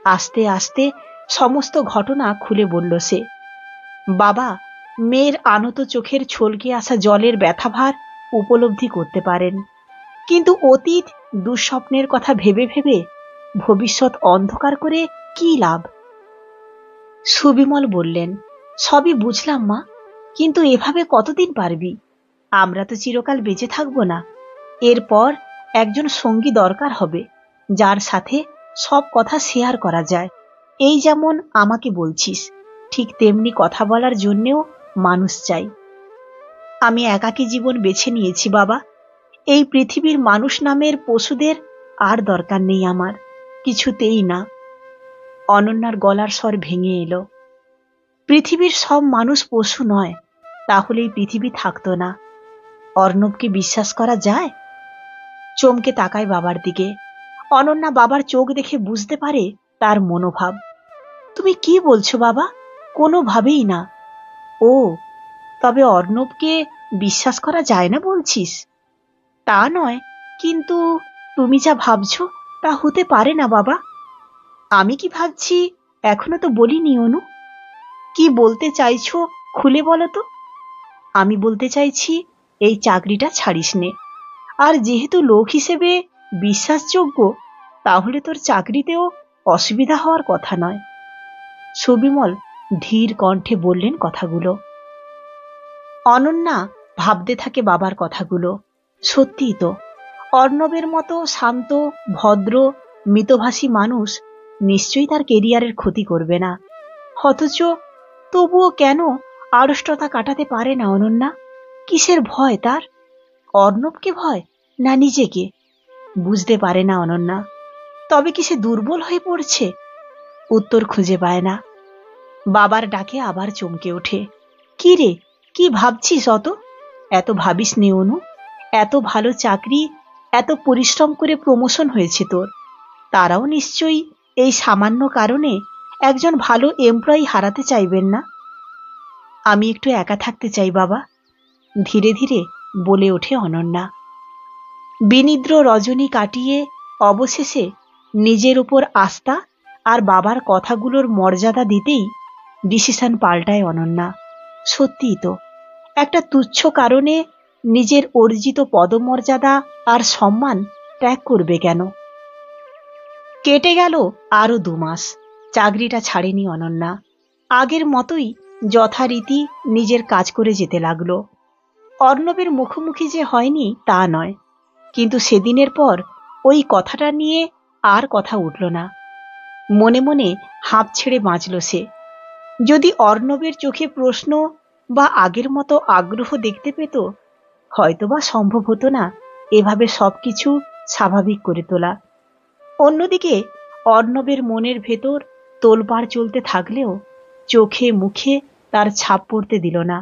আস্তে আস্তে সমস্ত ঘটনা খুলে বলল সে। বাবা মেয়ের আনত চোখের ছলকে আসা জলের ব্যথাভার উপলব্ধি করতে পারেন, কিন্তু অতীত দুঃস্বপ্নের কথা ভেবে ভেবে ভবিষ্যৎ অন্ধকার করে কি লাভ? সুবিমল বললেন, সবই বুঝলাম মা, কিন্তু এভাবে কতদিন পারবি? আমরা তো চিরকাল বেঁচে থাকবো না। এরপর একজন সঙ্গী দরকার হবে, যার সাথে সব কথা শেয়ার করা যায়। এই যেমন আমাকে বলছিস, ঠিক তেমনি কথা বলার জন্যেও মানুষ চাই। আমি একাকী জীবন বেছে নিয়েছি বাবা। এই পৃথিবীর মানুষ নামের পশুদের আর দরকার নেই আমার, কিছুতেই না। অনন্যার গলার স্বর ভেঙে এলো। পৃথিবীর সব মানুষ পশু নয়, তাহলে এই পৃথিবী থাকতো না। অর্ণবকে বিশ্বাস করা যায়? চমকে তাকায় বাবার দিকে। অনন্যা বাবার চোখ দেখে বুঝতে পারে তার মনোভাব। তুমি কি বলছো বাবা? কোনোভাবেই না। ও, তবে অর্ণবকে বিশ্বাস করা যায় না বলছিস? তা নয়, কিন্তু তুমি যা ভাবছো তা হতে পারে না বাবা। আমি কি ভাবছি এখনো তো বলিনি অনু। কি বলতে চাইছো খুলে বলো তো। আমি বলতে চাইছি এই চাকরিটা ছাড়িস নে। আর যেহেতু লোক হিসেবে বিশ্বাসযোগ্য, তাহলে তোর চাকরিতেও অসুবিধা হওয়ার কথা নয়। সুবিমল ধীর কণ্ঠে বললেন কথাগুলো। অনন্যা ভাবতে থাকে বাবার কথাগুলো। সত্যিই তো, অর্ণবের মতো শান্ত, ভদ্র, মিতভাষী মানুষ নিশ্চয়ই তার কেরিয়ারের ক্ষতি করবে না। অথচ তবুও কেন আড়ষ্টতা কাটাতে পারে না অনন্যা? কিসের ভয় তার? অর্ণবকে ভয়, না নিজেকে? বুঝতে পারে না অনন্যা। তবে কি সে দুর্বল হয়ে পড়ছে? উত্তর খুঁজে পায় না। বাবার ডাকে আবার চমকে ওঠে। কি রে, কি ভাবছিস অত? এত ভাবিস নে অনু। এত ভালো চাকরি, এত পরিশ্রম করে প্রমোশন হয়েছে তোর। তারাও নিশ্চয়ই এই সামান্য কারণে একজন ভালো এমপ্লয়ি হারাতে চাইবেন না। আমি একটু একা থাকতে চাই বাবা, ধীরে ধীরে বলে ওঠে অনন্যা। বিনিদ্র রজনী কাটিয়ে অবশেষে নিজের উপর আস্থা আর বাবার কথাগুলোর মর্যাদা দিতেই ডিসিশন পাল্টায় অনন্যা। সত্যিই তো, একটা তুচ্ছ কারণে নিজের অর্জিত পদমর্যাদা আর সম্মান ত্যাগ করবে কেন? কেটে গেল আরো 2 মাস। চাকরিটা ছাড়েনি অনন্যা। আগের মতোই যথারীতি নিজের কাজ করে যেতে লাগলো। অর্ণবের মুখোমুখি যে হয়নি তা নয়, কিন্তু সেদিনের পর ওই কথাটা নিয়ে আর কথা উঠল না। মনে মনে হাঁপ ছেড়ে বাঁচল সে। যদি অর্ণবের চোখে প্রশ্ন বা আগের মতো আগ্রহ দেখতে পেত, হয়তোবা সম্ভব হতো না এভাবে সবকিছু স্বাভাবিক করে তোলা। অন্যদিকে অর্ণবের মনের ভেতর তোলপাড় চলতে থাকলেও চোখে মুখে তার ছাপ পড়তে দিল না।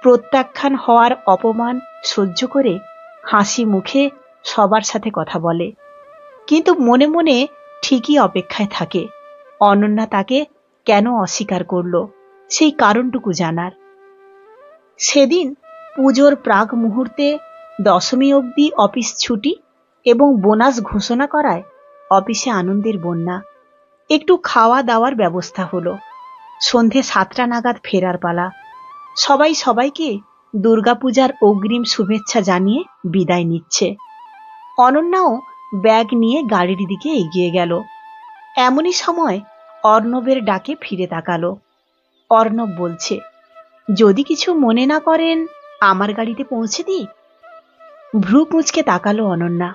প্রত্যাখ্যান হওয়ার অপমান সহ্য করে হাসি মুখে সবার সাথে কথা বলে, কিন্তু মনে মনে ঠিকই অপেক্ষায় থাকে অনন্যা তাকে কেন অস্বীকার করল সেই কারণটুকু জানার। সেদিন পুজোর প্রাক মুহূর্তে 10মী অবধি অফিস ছুটি এবং বোনাস ঘোষণা করায় অফিসে আনন্দের বন্যা। একটু খাওয়া দাওয়ার ব্যবস্থা হলো। সন্ধে 7টা নাগাদ ফেরার পালা। সবাই সবাইকে দুর্গাপূজার অগ্রিম শুভেচ্ছা জানিয়ে বিদায় নিচ্ছে। অনন্যাও ব্যাগ নিয়ে গাড়ির দিকে এগিয়ে গেল। এমনই সময় অর্ণবের ডাকে ফিরে তাকালো। অর্ণব বলছে, যদি কিছু মনে না করেন আমার গাড়িতে পৌঁছে দিই। ভ্রু কুঁচকে তাকালো অনন্যা।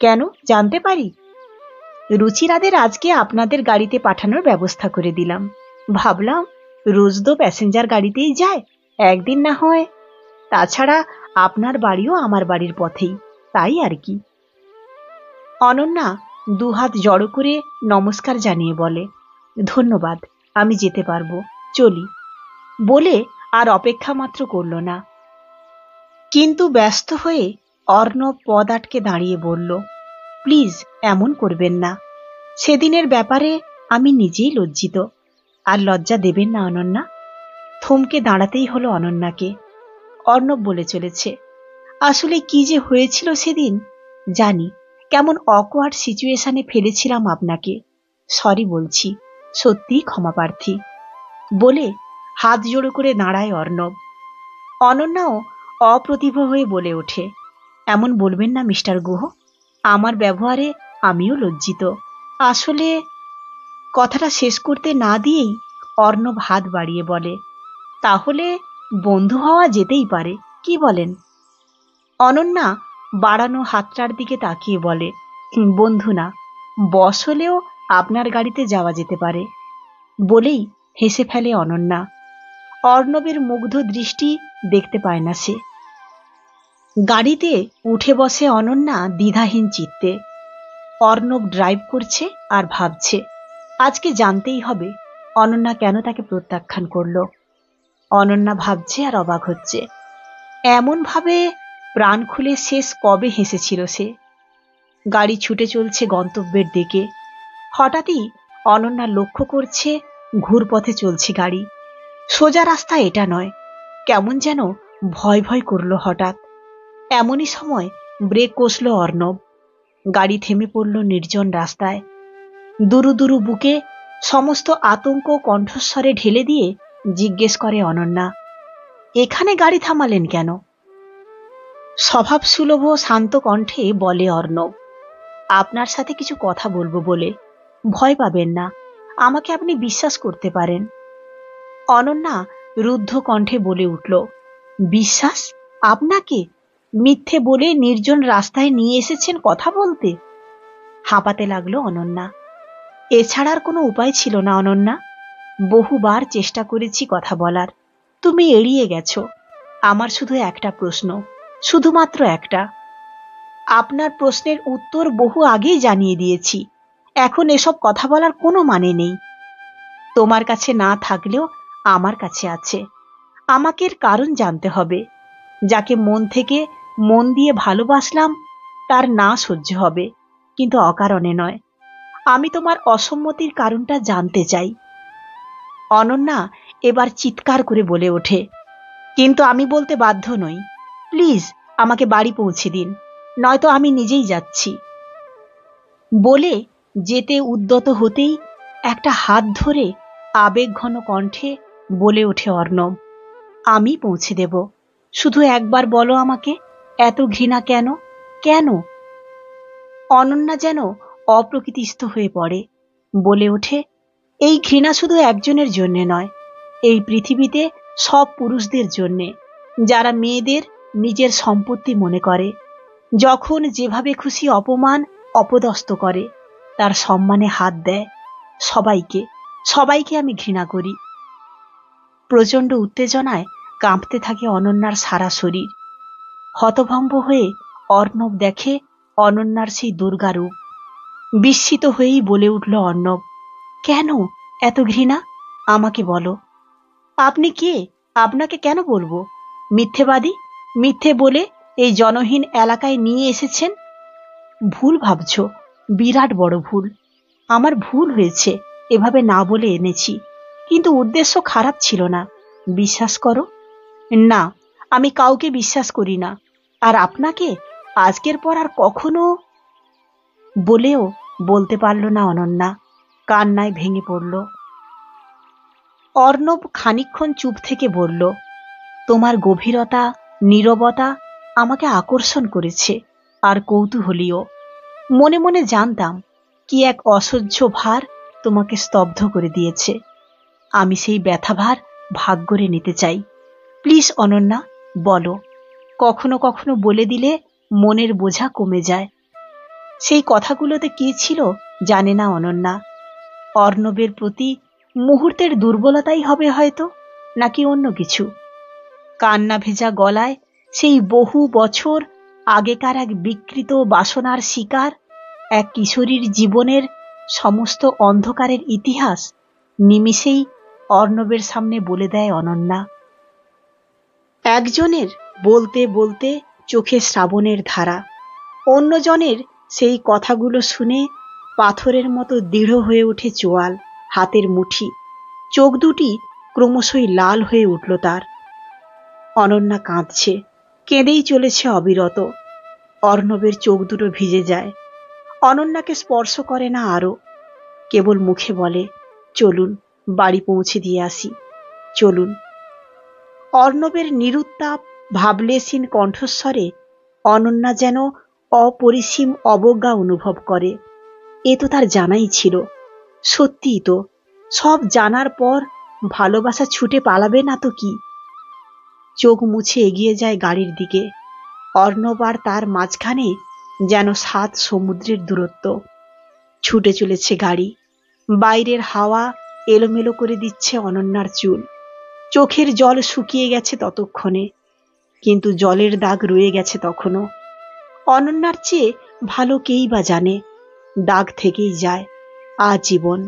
কেন, জানতে পারি? রুচিরাদের আজকে আপনাদের গাড়িতে পাঠানোর ব্যবস্থা করে দিলাম। ভাবলাম রোজ তো প্যাসেঞ্জার গাড়িতেই যায়, একদিন না হয়। তাছাড়া আপনার বাড়িও আমার বাড়ির পথেই, তাই আর কি। অনন্যা 2 হাত জড়ো করে নমস্কার জানিয়ে বলে, ধন্যবাদ, আমি যেতে পারবো, চলি। বলে আর অপেক্ষা মাত্র করল না। কিন্তু ব্যস্ত হয়ে অর্ণব পদ আটকে দাঁড়িয়ে বলল, প্লিজ এমন করবেন না। সেদিনের ব্যাপারে আমি নিজেই লজ্জিত। আর লজ্জা দেবেন না অনন্যা। থমকে দাঁড়াতেই হলো অনন্যাকে। অর্ণব বলে চলেছে, আসলে কি যে হয়েছিল সেদিন জানি। কেমন অকওয়ার্ড সিচুয়েশনে ফেলেছিলাম আপনাকে। সরি বলছি, সত্যিই ক্ষমা প্রার্থী। বলে হাত জোড়ো করে দাঁড়ায় অর্ণব। অনন্যাও অপ্রতিভ হয়ে বলে ওঠে, এমন বলবেন না মিস্টার গুহ। আমার ব্যবহারে আমিও লজ্জিত। আসলে কথাটা শেষ করতে না দিয়েই অর্ণব হাত বাড়িয়ে বলে, তাহলে বন্ধু হওয়া যেতেই পারে, কি বলেন? অনন্যা বাড়ানো হাতটার দিকে তাকিয়ে বলে, বন্ধু না, বস হলেও আপনার গাড়িতে যাওয়া যেতে পারে। বলেই হেসে ফেলে অনন্যা। অর্ণবের মুগ্ধ দৃষ্টি দেখতে পায় না সে। গাড়িতে উঠে বসে অনন্যা দ্বিধাহীন চিত্তে। অর্ণব ড্রাইভ করছে আর ভাবছে, আজকে জানতেই হবে অনন্যা কেন তাকে প্রত্যাখ্যান করলো। অনন্যা ভাবছে আর অবাক হচ্ছে। এমন ভাবে প্রাণ খুলে শেষ কবে হেসেছিল সে। গাড়ি ছুটে চলছে গন্তব্যের দিকে। হঠাৎই অনন্যা লক্ষ্য করছে ঘুরপথে চলছে গাড়ি। সোজা রাস্তা এটা নয়। কেমন যেন ভয় ভয় করলো হঠাৎ। এমনই সময় ব্রেক কষল অর্ণব। গাড়ি থেমে পড়ল নির্জন রাস্তায়। দুরু দুরু বুকে সমস্ত আতঙ্ক কণ্ঠস্বরে ঢেলে দিয়ে জিজ্ঞেস করে অনন্যা, এখানে গাড়ি থামালেন কেন? স্বভাব সুলভ শান্ত কণ্ঠে বলে অর্ণব, আপনার সাথে কিছু কথা বলবো বলে। ভয় পাবেন না, আমাকে আপনি বিশ্বাস করতে পারেন। অনন্যা রুদ্ধ কণ্ঠে বলে উঠল, বিশ্বাস? আপনাকে? মিথ্যে বলে নির্জন রাস্তায় নিয়ে এসেছেন কথা বলতে? হাঁপাতে লাগলো অনন্যা। এছাড়ার কোনো উপায় ছিল না অনন্যা। বহুবার চেষ্টা করেছি কথা বলার, তুমি এড়িয়ে গেছো। আমার শুধু একটা প্রশ্ন, শুধুমাত্র একটা। আপনার প্রশ্নের উত্তর বহু আগেই জানিয়ে দিয়েছি। এখন এসব কথা বলার কোনো মানে নেই। তোমার কাছে না থাকলেও আমার কাছে আছে। আমাকে এর কারণ জানতে হবে। যাকে মন থেকে মন দিয়ে ভালোবাসলাম তার না সহ্য হবে, কিন্তু অকারণে নয়। আমি তোমার অসম্মতির কারণটা জানতে চাই। অনন্যা এবার চিৎকার করে বলে ওঠে, কিন্তু আমি বলতে বাধ্য নই। প্লিজ আমাকে বাড়ি পৌঁছে দিন, নয়তো আমি নিজেই যাচ্ছি। বলে যেতে উদ্যত হতেই একটা হাত ধরে আবেগঘন কণ্ঠে বলে ওঠে অর্ণব, আমি পৌঁছে দেব। শুধু একবার বলো আমাকে, এত ঘৃণা কেন? কেন? অনন্যা যেন অপ্রকৃতিস্থ হয়ে পড়ে। বলে ওঠে, এই ঘৃণা শুধু একজনের জন্যে নয়, এই পৃথিবীতে সব পুরুষদের জন্যে, যারা মেয়েদের নিজের সম্পত্তি মনে করে, যখন যেভাবে খুশি অপমান অপদস্থ করে, তার সম্মানে হাত দেয়। সবাইকে সবাইকে আমি ঘৃণা করি। প্রচণ্ড উত্তেজনায় কাঁপতে থাকে অনন্যার সারা শরীর। হতভম্ব হয়ে অর্ণব দেখে অনন্যার সেই দুর্গা রূপ। বিস্মিত হয়েই বলে উঠল অর্ণব, কেন এত ঘৃণা? আমাকে বলো। আপনি কে? আপনাকে কেন বলবো? মিথ্যেবাদী। মিথ্যে বলে এই জনহীন এলাকায় নিয়ে এসেছেন। ভুল ভাবছ, বিরাট বড় ভুল। আমার ভুল হয়েছে, এভাবে না বলে এনেছি, কিন্তু উদ্দেশ্য খারাপ ছিল না। বিশ্বাস করো। না, আমি কাউকে বিশ্বাস করি না। আর আপনাকে আজকের পর আর কখনো। বলেও বলতে পারল না অনন্যা, কান্নায় ভেঙে পড়ল। অর্ণব খানিকক্ষণ চুপ থেকে বলল, তোমার গভীরতা, নীরবতা আমাকে আকর্ষণ করেছে, আর কৌতূহলীও। মনে মনে জানতাম কি এক অসহ্য ভার তোমাকে স্তব্ধ করে দিয়েছে। আমি সেই ব্যথা ভার ভাগ করে নিতে চাই। প্লিজ অনন্যা, বলো। কখনো কখনো বলে দিলে মনের বোঝা কমে যায়। সেই কথাগুলোতে কি ছিল জানে না অনন্যা। অর্ণবের প্রতি মুহূর্তের দুর্বলতাই হবে হয়তো, নাকি অন্য কিছু। কান্না ভেজা গলায় সেই বহু বছর আগেকার এক বিকৃত বাসনার শিকার এক কিশোরীর জীবনের সমস্ত অন্ধকারের ইতিহাস নিমিষেই অর্ণবের সামনে বলে দেয় অনন্যা। একজনের বলতে বলতে চোখে শ্রাবণের ধারা, অন্যজনের সেই কথাগুলো শুনে পাথরের মতো দৃঢ় হয়ে ওঠে চোয়াল, হাতের মুঠি, চোখ দুটি ক্রমশই লাল হয়ে উঠল তার। অনন্যা কাঁদছে, কেঁদেই চলেছে অবিরত। অর্ণবের চোখ দুটো ভিজে যায়। অনন্যাকে স্পর্শ করে না আরো, কেবল মুখে বলে, চলুন বাড়ি পৌঁছে দিয়ে আসি, চলুন। অর্ণবের নিরুত্তাপ ভাবলেশীন কণ্ঠস্বরে অনন্যা যেন অপরিসীম অবজ্ঞা অনুভব করে। এ তো তার জানাই ছিল। সত্যিই তো, সব জানার পর ভালোবাসা ছুটে পালাবে না তো কি। চোখ মুছে এগিয়ে যায় গাড়ির দিকে। অর্ণব আর তার মাঝখানে যেন 7 সমুদ্রের দূরত্ব। ছুটে চলেছে গাড়ি। বাইরের হাওয়া এলোমেলো করে দিচ্ছে অনন্যার চুল। চোখের জল শুকিয়ে গেছে ততক্ষণে, কিন্তু জলের দাগ রয়ে গেছে তখনও। অনন্যার চেয়ে ভালো কেই বা জানে, দাগ থেকেই যায় আজীবন।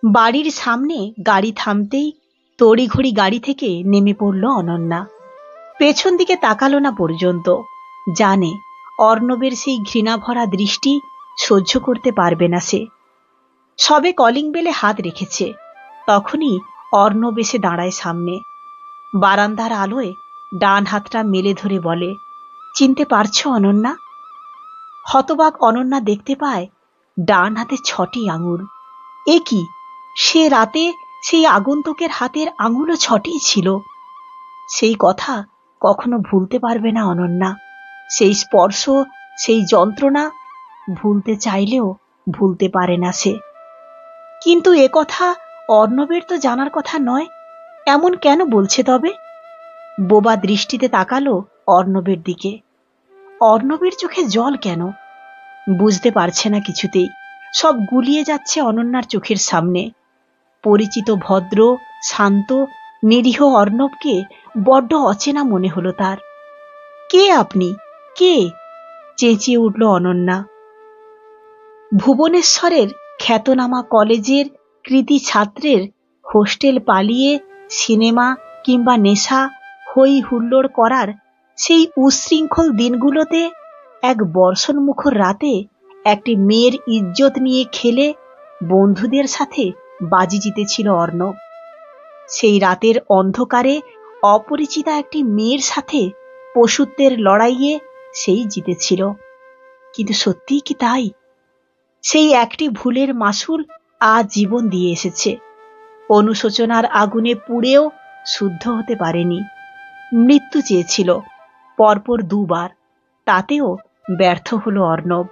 বাড়ির সামনে গাড়ি থামতেই তড়িঘড়ি গাড়ি থেকে নেমে পড়ল অনন্যা। পেছন দিকে তাকালো না পর্যন্ত। জানে অর্ণবের সেই ঘৃণাভরা দৃষ্টি সহ্য করতে পারবে না সে। সবে কলিং বেলে হাত রেখেছে, তখনই অর্ণব এসে দাঁড়ায় সামনে। বারান্দার আলোয় ডান হাতটা মেলে ধরে বলে, চিনতে পারছো অনন্যা? হতবাক অনন্যা দেখতে পায় ডান হাতে 6টি আঙুল। এ কি, সে রাতে সেই আগন্তুকের হাতের আঙুলও 6টি ছিল। সেই কথা কখনো ভুলতে পারবে না অনন্যা। সেই স্পর্শ, সেই যন্ত্রণা ভুলতে চাইলেও ভুলতে পারে না সে। কিন্তু এ কথা অর্ণবের তো জানার কথা নয়। এমন কেন বলছে তবে? বোবা দৃষ্টিতে তাকালো অর্ণবের দিকে। অর্ণবের চোখে জল কেন? বুঝতে পারছে না কিছুতেই। সব গুলিয়ে যাচ্ছে অনন্যার চোখের সামনে। পরিচিত ভদ্র, শান্ত, নিরীহ অর্ণবকে বড্ড অচেনা মনে হলো তার। কে আপনি? কে? চেঁচিয়ে উঠল অনন্যা। ভুবনেশ্বরের খ্যাতনামা কলেজের কৃতী ছাত্রের হোস্টেল পালিয়ে সিনেমা কিংবা নেশা হই হুল্লোড় করার সেই উচ্ছৃঙ্খল দিনগুলোতে এক বর্ষণমুখর রাতে একটি মেয়ের ইজ্জত নিয়ে খেলে বন্ধুদের সাথে বাজি জিতেছিল অর্ণব। সেই রাতের অন্ধকারে অপরিচিতা একটি মেয়ের সাথে পশুত্বের লড়াইয়ে সেই জিতেছিল। কিন্তু সত্যিই কি তাই? সেই একটি ভুলের মাসুল আজ জীবন দিয়ে এসেছে। অনুশোচনার আগুনে পুড়েও শুদ্ধ হতে পারেনি। মৃত্যু চেয়েছিল পরপর 2 বার, তাতেও ব্যর্থ হলো অর্ণব।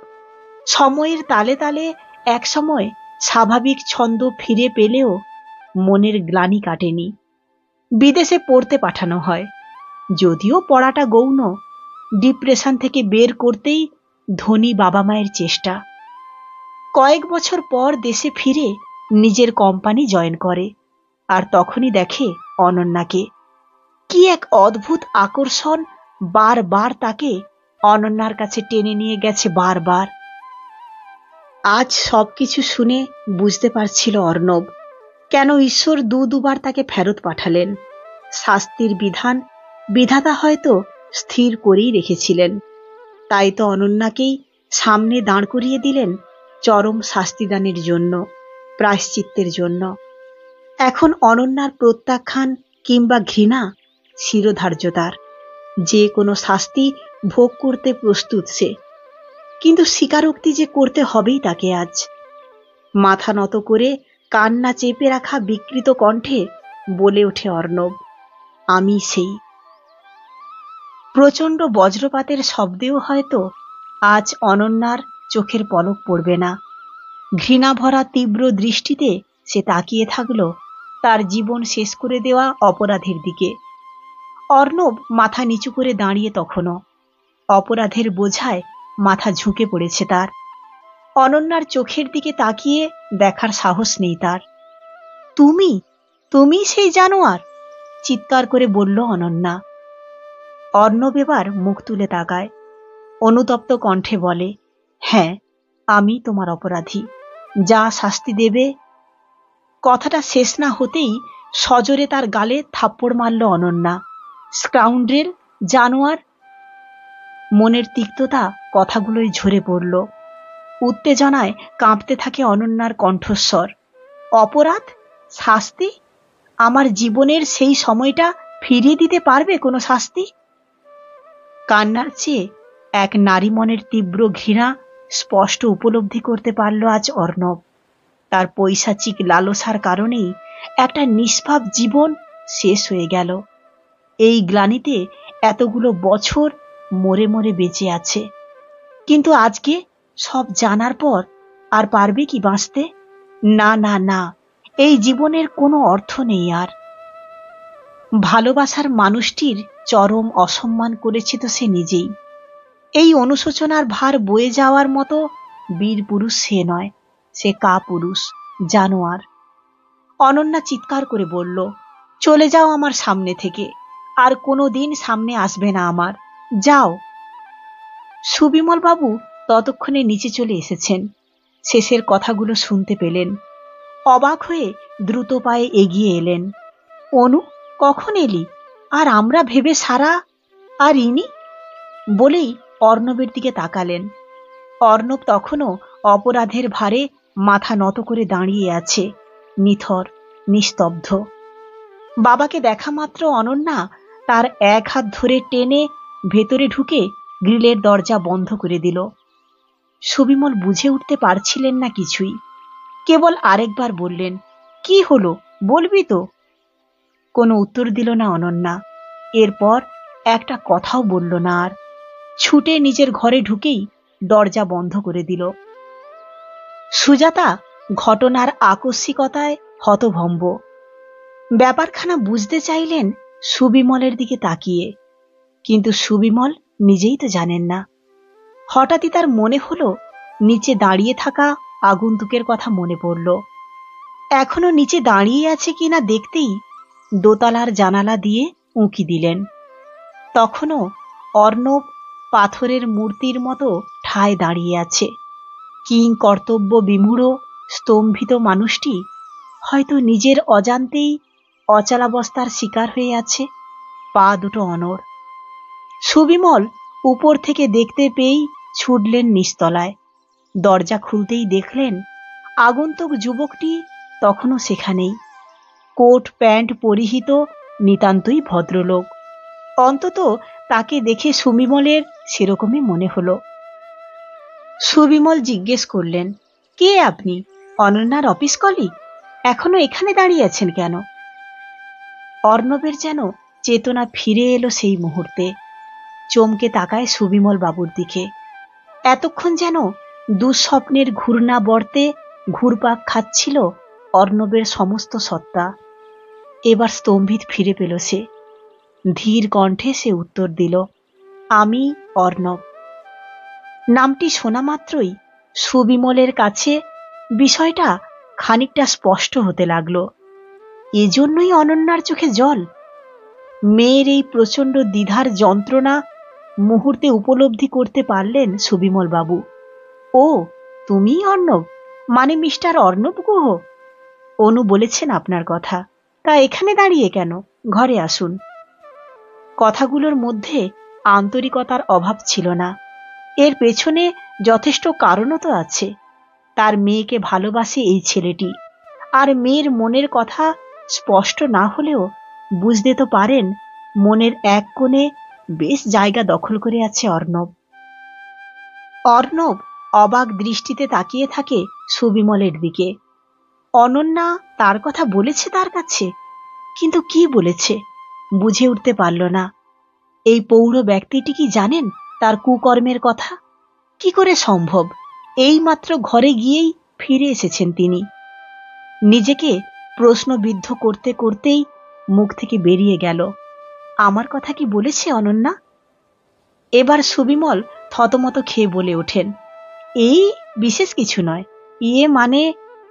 সময়ের তালে তালে একসময় স্বাভাবিক ছন্দ ফিরে পেলেও মনের গ্লানি কাটেনি। বিদেশে পড়তে পাঠানো হয়। যদিও পড়াটা গৌণ, ডিপ্রেশন থেকে বের করতেই ধনী বাবা মায়ের চেষ্টা। কয়েক বছর পর দেশে ফিরে নিজের কোম্পানি জয়েন করে। আর তখনই দেখে অনন্যাকে। কি এক অদ্ভুত আকর্ষণ বারবার তাকে অনন্যার কাছে টেনে নিয়ে গেছে বারবার। আজ সবকিছু শুনে বুঝতে পারছিল অর্ণব কেন ঈশ্বর দুবার তাকে ফেরত পাঠালেন। শাস্তির বিধান বিধাতা হয়তো স্থির করেই রেখেছিলেন। তাই তো অনন্যাকেই সামনে দাঁড় করিয়ে দিলেন চরম শাস্তিদানের জন্য, প্রায়শ্চিত্তের জন্য। এখন অনন্যার প্রত্যাখ্যান কিংবা ঘৃণা শিরোধার্য তার। যে কোনো শাস্তি ভোগ করতে প্রস্তুত সে। কিন্তু স্বীকারোক্তি যে করতে হবেই তাকে আজ। মাথা নত করে কান্না চেপে রাখা বিকৃত কণ্ঠে বলে ওঠে অর্ণব, আমি সেই। প্রচণ্ড বজ্রপাতের শব্দেও হয়তো আজ অনন্যার চোখের পলক পড়বে না। ঘৃণাভরা তীব্র দৃষ্টিতে সে তাকিয়ে থাকলো তার জীবন শেষ করে দেওয়া অপরাধের দিকে। অর্ণব মাথা নিচু করে দাঁড়িয়ে তখনও। অপরাধের বোঝায় মাথা ঝুঁকে পড়েছে তার। অনন্যার চোখের দিকে তাকিয়ে দেখার সাহস নেই তার। তুমি, তুমি সেই জানোয়ার! চিৎকার করে বলল অনন্যা। অর্ণব এবার মুখ তুলে তাকায়। অনুতপ্ত কণ্ঠে বলে, হ্যাঁ, আমি তোমার অপরাধী। যা শাস্তি দেবে। কথাটা শেষ না হতেই সজোরে তার গালে থাপ্পড় মারল অনন্যা। স্কাউন্ড্রেল, জানোয়ার! মনের তিক্ততা কথাগুলোই ঝরে পড়ল। উত্তেজনায় কাঁপতে থাকে অনন্যার কণ্ঠস্বর। অপরাধ? শাস্তি? আমার জীবনের সেই সময়টা ফিরিয়ে দিতে পারবে কোনো শাস্তি? কান্নার চেয়ে এক নারী মনের তীব্র ঘৃণা স্পষ্ট উপলব্ধি করতে পারল আজ অর্ণব। তার পৈশাচিক লালসার কারণেই একটা নিষ্পাপ জীবন শেষ হয়ে গেল। এই গ্লানিতে এতগুলো বছর মরে মরে বেঁচে আছে। কিন্তু আজকে সব জানার পর আর পারবে কি বাঁচতে? না না না, এই জীবনের কোনো অর্থ নেই আর। ভালোবাসার মানুষটির চরম অসম্মান করেছে তো সে নিজেই। এই অনুশোচনার ভার বয়ে যাওয়ার মতো বীর পুরুষ সে নয়, সে কাপুরুষ, জানোয়ার। অনন্যা চিৎকার করে বলল, চলে যাও আমার সামনে থেকে। আর কোনো দিন সামনে আসবে না আমার। যাও। সুবিমল বাবু ততক্ষণে নিচে চলে এসেছেন। শেষের কথাগুলো শুনতে পেলেন। অবাক হয়ে দ্রুত পায়ে এগিয়ে এলেন। অনু, কখন এলি? আর আমরা ভেবে সারা, আর ইনি? বলেই অর্ণবের দিকে তাকালেন। অর্ণব তখনও অপরাধের ভারে মাথা নত করে দাঁড়িয়ে আছে, নিথর, নিস্তব্ধ। বাবাকে দেখা মাত্র অনন্যা তার এক হাত ধরে টেনে ভেতরে ঢুকে গ্রিলের দরজা বন্ধ করে দিল। সুবিমল বুঝে উঠতে পারছিলেন না কিছুই। কেবল আরেকবার বললেন, কি হলো, বলবি তো? কোনো উত্তর দিল না অনন্যা। এরপর একটা কথাও বলল না আর। ছুটে নিজের ঘরে ঢুকেই দরজা বন্ধ করে দিল। সুজাতা ঘটনার আকস্মিকতায় হতভম্ব। ব্যাপারখানা বুঝতে চাইলেন সুবিমলের দিকে তাকিয়ে, কিন্তু সুবিমল নিজেই তো জানেন না। হঠাৎই তার মনে হলো নিচে দাঁড়িয়ে থাকা আগন্তুকের কথা মনে পড়ল। এখনো নিচে দাঁড়িয়ে আছে কিনা দেখতেই দোতলার জানালা দিয়ে উঁকি দিলেন। তখনও অর্ণব পাথরের মূর্তির মতো ঠায় দাঁড়িয়ে আছে। কিং কর্তব্য বিমূঢ় স্তম্ভিত মানুষটি হয়তো নিজের অজান্তেই অচলাবস্থার শিকার হয়ে আছে, পা দুটো অনড়। সুবিমল উপর থেকে দেখতে পেয়েই ছুটলেন নিচতলায়। দরজা খুলতেই দেখলেন আগন্তুক যুবকটি তখনও সেখানেই, কোট প্যান্ট পরিহিত, নিতান্তই ভদ্রলোক। অন্তত তাকে দেখে সুবিমলের সেরকমই মনে হলো। সুবিমল জিজ্ঞেস করলেন, কে আপনি? অনন্যার অফিস কলিগ? এখনো এখানে দাঁড়িয়ে আছেন কেন? অর্ণবের যেন চেতনা ফিরে এলো সেই মুহূর্তে। চমকে তাকায় সুবিমল বাবুর দিকে। এতক্ষণ যেন দুঃস্বপ্নের ঘূর্ণাবর্তে ঘুরপাক খাচ্ছিল অর্ণবের সমস্ত সত্তা। এবার স্তম্ভিত ফিরে পেল সে। ধীর কণ্ঠে সে উত্তর দিল, আমি অর্ণব। নামটি শোনা মাত্রই সুবিমলের কাছে বিষয়টা খানিকটা স্পষ্ট হতে লাগল। এজন্যই অনন্যার চোখে জল। মেয়ের এই প্রচণ্ড দ্বিধার যন্ত্রণা মুহূর্তে উপলব্ধি করতে পারলেন সুবিমল বাবু। ও, তুমি অর্ণব, মানে মিস্টার অর্ণব গুহ। অনু বলেছেন আপনার কথা, তা এখানে দাঁড়িয়ে কেন? ঘরে আসুন। কথাগুলোর মধ্যে আন্তরিকতার অভাব ছিল না। এর পেছনে যথেষ্ট কারণও তো আছে। তার মেয়েকে ভালোবাসে এই ছেলেটি, আর মেয়ের মনের কথা স্পষ্ট না হলেও বুঝতে তো পারেন মনের এক কোণে বেশ জায়গা দখল করে আছে অর্ণব। অর্ণব অবাক দৃষ্টিতে তাকিয়ে থাকে সুবিমলের দিকে। অনন্যা তার কথা বলেছে তার কাছে, কিন্তু কি বলেছে বুঝে উঠতে পারল না। এই পৌর ব্যক্তিটি কি জানেন তার কুকর্মের কথা? কি করে সম্ভব? এইমাত্র ঘরে গিয়েই ফিরে এসেছেন তিনি। নিজেকে প্রশ্নবিদ্ধ করতে করতেই মুখ থেকে বেরিয়ে গেল, আমার কথা কি বলেছে অনন্যা? এবার সুবিমল থতমত খেয়ে বলে ওঠেন, এই বিশেষ কিছু নয়, ইয়ে মানে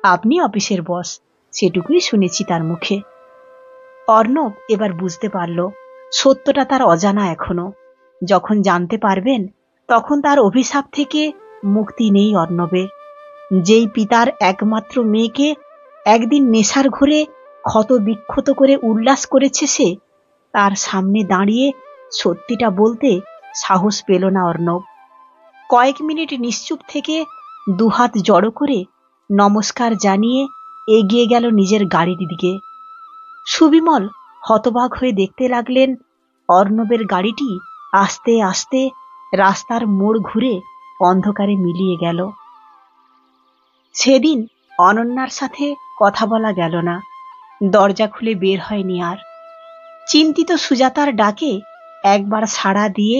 আপনি অফিসের বস, সেটুকুই শুনেছি তার মুখে। অর্ণব এবার বুঝতে পারল সত্যটা তার অজানা এখনো। যখন জানতে পারবেন তখন তার অভিশাপ থেকে মুক্তি নেই অর্ণবের। যেই পিতার একমাত্র মেয়েকে একদিন নেশার ঘোরে ক্ষত বিক্ষত করে উল্লাস করেছে সে, তার সামনে দাঁড়িয়ে সত্যিটা বলতে সাহস পেল না অর্ণব। কয়েক মিনিট নিশ্চুপ থেকে দুহাত জড়ো করে নমস্কার জানিয়ে এগিয়ে গেল নিজের গাড়ির দিকে। সুবিমল হতবাক হয়ে দেখতে লাগলেন অর্ণবের গাড়িটি আস্তে আস্তে রাস্তার মোড় ঘুরে অন্ধকারে মিলিয়ে গেল। সেদিন অনন্যার সাথে কথা বলা গেল না, দরজা খুলে বের হয়নি আর। চিন্তিত সুজাতার ডাকে একবার সাড়া দিয়ে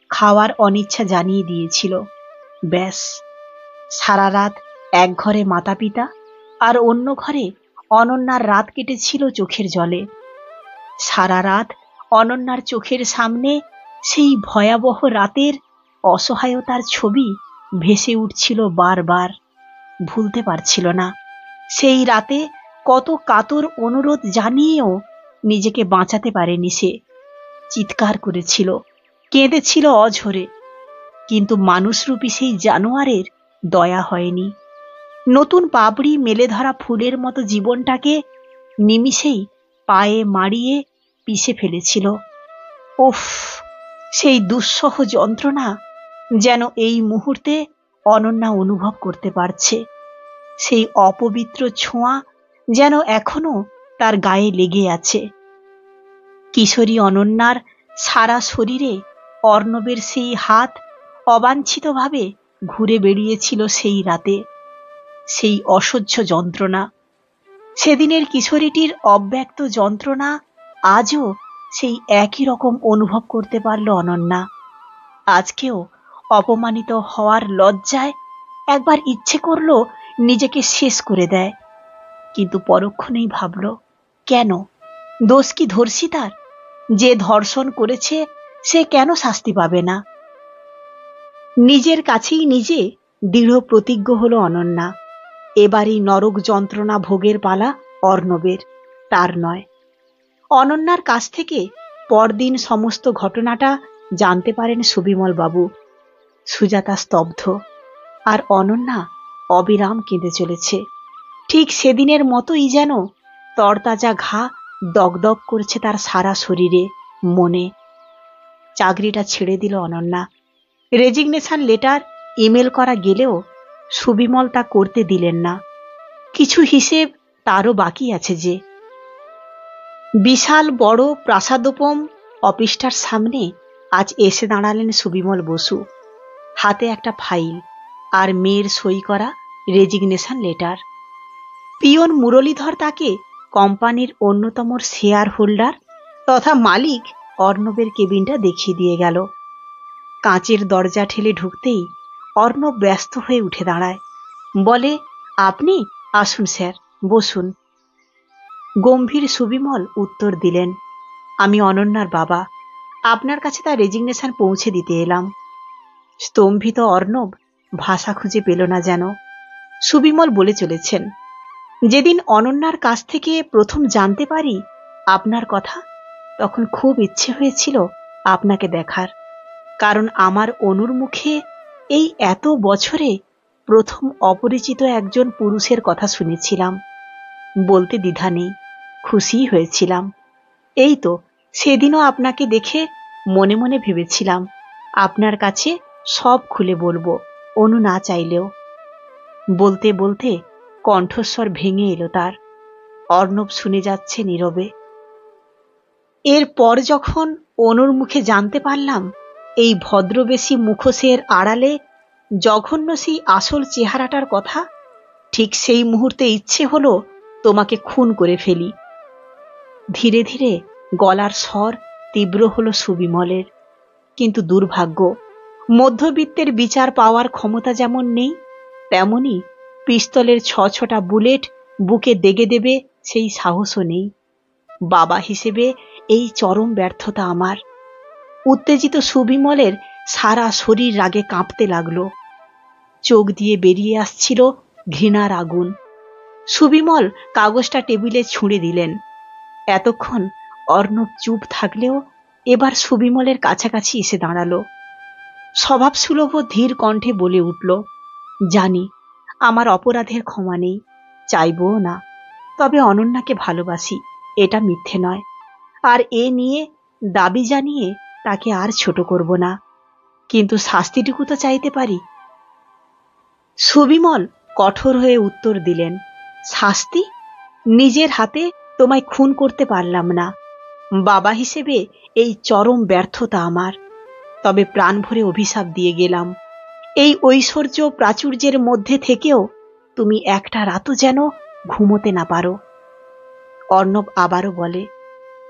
খাওয়ার অনিচ্ছা জানিয়ে দিয়েছিল। ব্যাস, সারা রাত এক ঘরে মাতা পিতা আর অন্য ঘরে অনন্যার রাত কেটেছিল চোখের জলে। সারা রাত অনন্যার চোখের সামনে সেই ভয়াবহ রাতের অসহায়তার ছবি ভেসে উঠছিল বারবার। ভুলতে পারছিল না সেই রাতে কত কাতর অনুরোধ জানিয়েও নিজেকে বাঁচাতে পারেনি সে। চিৎকার করেছিল, কেঁদেছিল অঝরে, কিন্তু মানুষরূপী সেই জানোয়ারের দয়া হয়নি। নতুন পাপড়ি মেলে ধরা ফুলের মতো জীবনটাকে নিমিষেই পায়ে মাড়িয়ে পিষে ফেলেছিল। উফ, সেই দুঃসহ যন্ত্রণা যেন এই মুহূর্তে অনন্যা অনুভব করতে পারছে। সেই অপবিত্র ছোঁয়া যেন এখনো তার গায়ে লেগে আছে। কিশোরী অনন্যার সারা শরীরে অর্ণবের সেই হাত অবাঞ্ছিতভাবে ঘুরে বেড়িয়েছিল সেই রাতে। সেই অসহ্য যন্ত্রণা, সেদিনের কিশোরীটির অব্যক্ত যন্ত্রণা আজও সেই একই রকম অনুভব করতে পারল অনন্যা। আজকেও অপমানিত হওয়ার লজ্জায় একবার ইচ্ছে করল নিজেকে শেষ করে দেয়, কিন্তু পরক্ষণেই ভাবল, কেন? দোষ কি ধর্ষিতার? যে ধর্ষণ করেছে সে কেন শাস্তি পাবে না? নিজের কাছেই নিজে দৃঢ় প্রতিজ্ঞ হল অনন্যা। এবারই নরক যন্ত্রণা ভোগের পালা অর্ণবের, তার নয়। অনন্যার কাছ থেকে পরদিন সমস্ত ঘটনাটা জানতে পারেন সুবিমল বাবু। সুজাতা স্তব্ধ, আর অনন্যা অবিরাম কেঁদে চলেছে। ঠিক সেদিনের মতোই যেন তরতাজা ঘা দগদগ করছে তার সারা শরীরে, মনে। চাকরিটা ছেড়ে দিল অনন্যা। রেজিগনেশন লেটার ইমেল করা গেলেও সুবিমল তা করতে দিলেন না। কিছু হিসেব তারও বাকি আছে যে। বিশাল বড় প্রাসাদোপম অফিসটার সামনে আজ এসে দাঁড়ালেন সুবিমল বসু। হাতে একটা ফাইল আর মেয়ের সই করা রেজিগনেশন লেটার। পিয়ন মুরলীধর তাকে কোম্পানির অন্যতম শেয়ার হোল্ডার তথা মালিক অর্ণবের কেবিনটা দেখিয়ে দিয়ে গেল। কাঁচের দরজা ঠেলে ঢুকতেই অর্ণব ব্যস্ত হয়ে উঠে দাঁড়ায়, বলে, আপনি আসুন স্যার, বসুন। গম্ভীর সুবিমল উত্তর দিলেন, আমি অনন্যার বাবা, আপনার কাছে তার রেজিগনেশন পৌঁছে দিতে এলাম। স্তম্ভিত অর্ণব ভাষা খুঁজে পেল না যেন। সুবিমল বলে চলেছেন, যেদিন অনন্যার কাছ থেকে প্রথম জানতে পারি আপনার কথা, তখন খুব ইচ্ছে হয়েছিল আপনাকে দেখার। কারণ আমার অনুর মুখে এই এত বছরে প্রথম অপরিচিত একজন পুরুষের কথা শুনেছিলাম। বলতে দ্বিধা নেই, খুশি হয়েছিলাম। এই তো সেদিনও আপনাকে দেখে মনে মনে ভেবেছিলাম আপনার কাছে সব খুলে বলবো, অনু না চাইলেও। বলতে বলতে কণ্ঠস্বর ভেঙে এলো তার। অর্ণব শুনে যাচ্ছে নীরবে। এরপর যখন অনুর মুখে জানতে পারলাম এই ভদ্রবেশী মুখোশের আড়ালে জঘন্য সেই আসল চেহারাটার কথা, ঠিক সেই মুহূর্তে ইচ্ছে হলো তোমাকে খুন করে ফেলি। ধীরে ধীরে গলার স্বর তীব্র হলো সুবিমলের। কিন্তু দুর্ভাগ্য, মধ্যবিত্তের বিচার পাওয়ার ক্ষমতা যেমন নেই, তেমনি পিস্তলের ছটা বুলেট বুকে দেগে দেবে সেই সাহসও নেই। বাবা হিসেবে এই চরম ব্যর্থতা আমার। উত্তেজিত সুবিমলের সারা শরীর রাগে কাঁপতে লাগলো। চোখ দিয়ে বেরিয়ে আসছিল ঘৃণার আগুন। সুবিমল কাগজটা টেবিলে ছুঁড়ে দিলেন। এতক্ষণ অর্ণব চুপ থাকলেও এবার সুবিমলের কাছাকাছি এসে দাঁড়ালো। স্বভাবসুলভ ধীর কণ্ঠে বলে উঠল, জানি আমার অপরাধের ক্ষমা নেই, চাইবও না। তবে অনন্যাকে ভালোবাসি, এটা মিথ্যে নয়। আর এ নিয়ে দাবি জানিয়ে তাকে আর ছোট করব না, কিন্তু শাস্তিটুকু তো চাইতে পারি। সুবিমল কঠোর হয়ে উত্তর দিলেন, শাস্তি? নিজের হাতে তোমায় খুন করতে পারলাম না, বাবা হিসেবে এই চরম ব্যর্থতা আমার। তবে প্রাণ ভরে অভিশাপ দিয়ে গেলাম, এই ঐশ্বর্য প্রাচুর্যের মধ্যে থেকেও তুমি একটা রাতও যেন ঘুমোতে না পারো। অর্ণব আবারও বলে,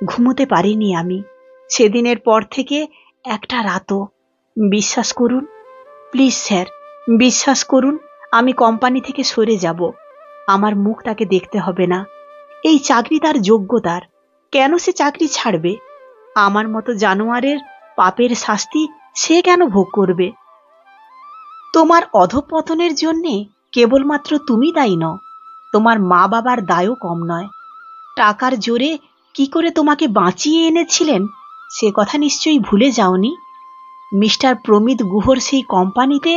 ঘুমোতে পারিনি আমি সেদিনের পর থেকে একটা রাতও। বিশ্বাস করুন, প্লিজ স্যার, বিশ্বাস করুন। আমি কোম্পানি থেকে সরে যাব, আমার মুখ তাকে দেখতে হবে না। এই চাকরি তার যোগ্যতার, কেন সে চাকরি ছাড়বে? আমার মতো জানোয়ারের পাপের শাস্তি সে কেন ভোগ করবে? তোমার অধঃপতনের জন্যে কেবলমাত্র তুমি দায়ী নও, তোমার মা বাবার দায়ও কম নয়। টাকার জোরে কি করে তোমাকে বাঁচিয়ে এনেছিলেন সে কথা নিশ্চয়ই ভুলে যাওনি। মিস্টার প্রমিত গুহর সেই কোম্পানিতে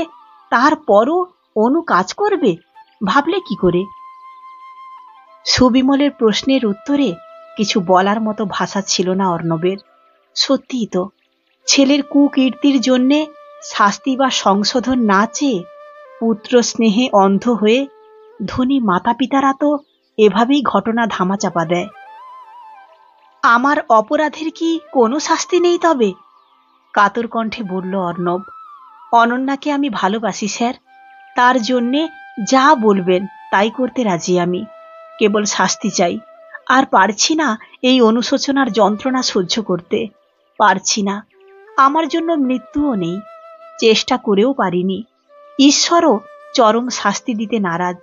তারপরও অনু কাজ করবে? ভাবলে কি করে? সুবিমলের প্রশ্নের উত্তরে কিছু বলার মতো ভাষা ছিল না অর্ণবের। সত্যিই তো, ছেলের কুকীর্তির জন্যে শাস্তি বা সংশোধন না চেয়ে পুত্র স্নেহে অন্ধ হয়ে ধনী মাতা পিতারা তো এভাবেই ঘটনা ধামাচাপা দেয়। আমার অপরাধের কি কোনো শাস্তি নেই তবে? কাতর কণ্ঠে বলল অর্ণব। অনন্যাকে আমি ভালোবাসি স্যার, তার জন্যে যা বলবেন তাই করতে রাজি আমি। কেবল শাস্তি চাই। আর পারছি না এই অনুশোচনার যন্ত্রণা সহ্য করতে, পারছি না। আমার জন্য মৃত্যুও নেই, চেষ্টা করেও পারিনি। ঈশ্বরও চরম শাস্তি দিতে নারাজ।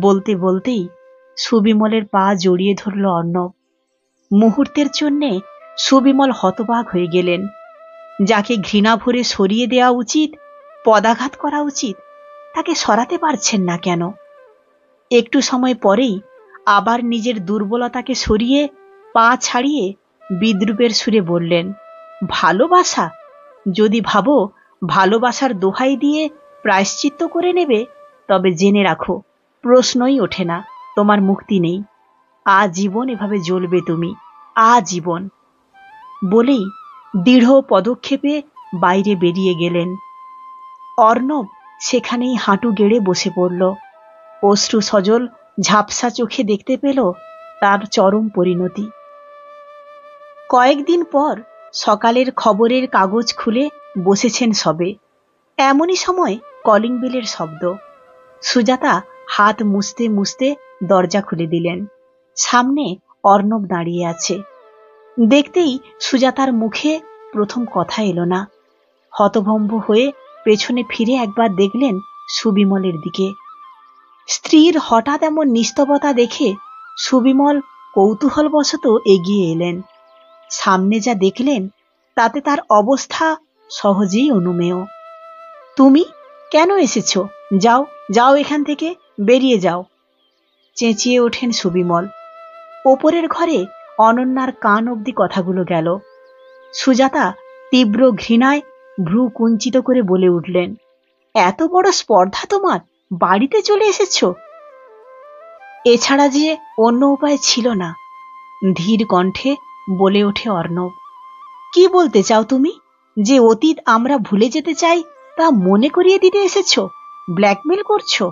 বলতে বলতেই সুবিমলের পা জড়িয়ে ধরল অর্ণব। মুহূর্তের জন্যে সুবিমল হতবাক হয়ে গেলেন। যাকে ঘৃণা ভরে সরিয়ে দেওয়া উচিত, পদাঘাত করা উচিত, তাকে সরাতে পারছেন না কেন? একটু সময় পরেই আবার নিজের দুর্বলতাকে সরিয়ে পা ছাড়িয়ে বিদ্রূপের সুরে বললেন, ভালোবাসা? যদি ভাবো ভালোবাসার দোহাই দিয়ে প্রায়শ্চিত্ত করে নেবে, তবে জেনে রাখো প্রশ্নই ওঠে না, তোমার মুক্তি নেই। আজীবন এভাবে জ্বলবে তুমি, আজীবন। বলেই দৃঢ় পদক্ষেপে বাইরে বেরিয়ে গেলেন। অর্ণব সেখানেই হাঁটু গেড়ে বসে পড়ল। অশ্রু সজল ঝাপসা চোখে দেখতে পেল তার চরম পরিণতি। কয়েকদিন পর সকালের খবরের কাগজ খুলে বসেছেন সবে। এমনই সময় কলিং বেলের শব্দ। সুজাতা হাত মুছতে মুছতে দরজা খুলে দিলেন। সামনে অর্ণব দাঁড়িয়ে আছে। দেখতেই সুজাতার মুখে প্রথম কথা এলো না। হতভম্ব হয়ে পেছনে ফিরে একবার দেখলেন সুবিমলের দিকে। স্ত্রীর হঠাৎ এমন নিস্তবতা দেখে সুবিমল কৌতূহলবশত এগিয়ে এলেন। সামনে যা দেখলেন তাতে তার অবস্থা সহজেই অনুমেয়। তুমি কেন এসেছ? যাও, যাও এখান থেকে, বেরিয়ে যাও, চেঁচিয়ে ওঠেন সুবিমল। ওপরের ঘরে অনন্যার কান অবধি কথাগুলো গেল। সুজাতা তীব্র ঘৃণায় ভ্রু কুঞ্চিত করে বলে উঠলেন, এত বড় স্পর্ধা তোমার, বাড়িতে চলে এসেছ? এছাড়া যে অন্য উপায় ছিল না, ধীর কণ্ঠে বলে ওঠে অর্ণব। কি বলতে চাও তুমি? যে অতীত আমরা ভুলে যেতে চাই তা মনে করিয়ে দিতে এসেছ? ব্ল্যাকমেল করছো?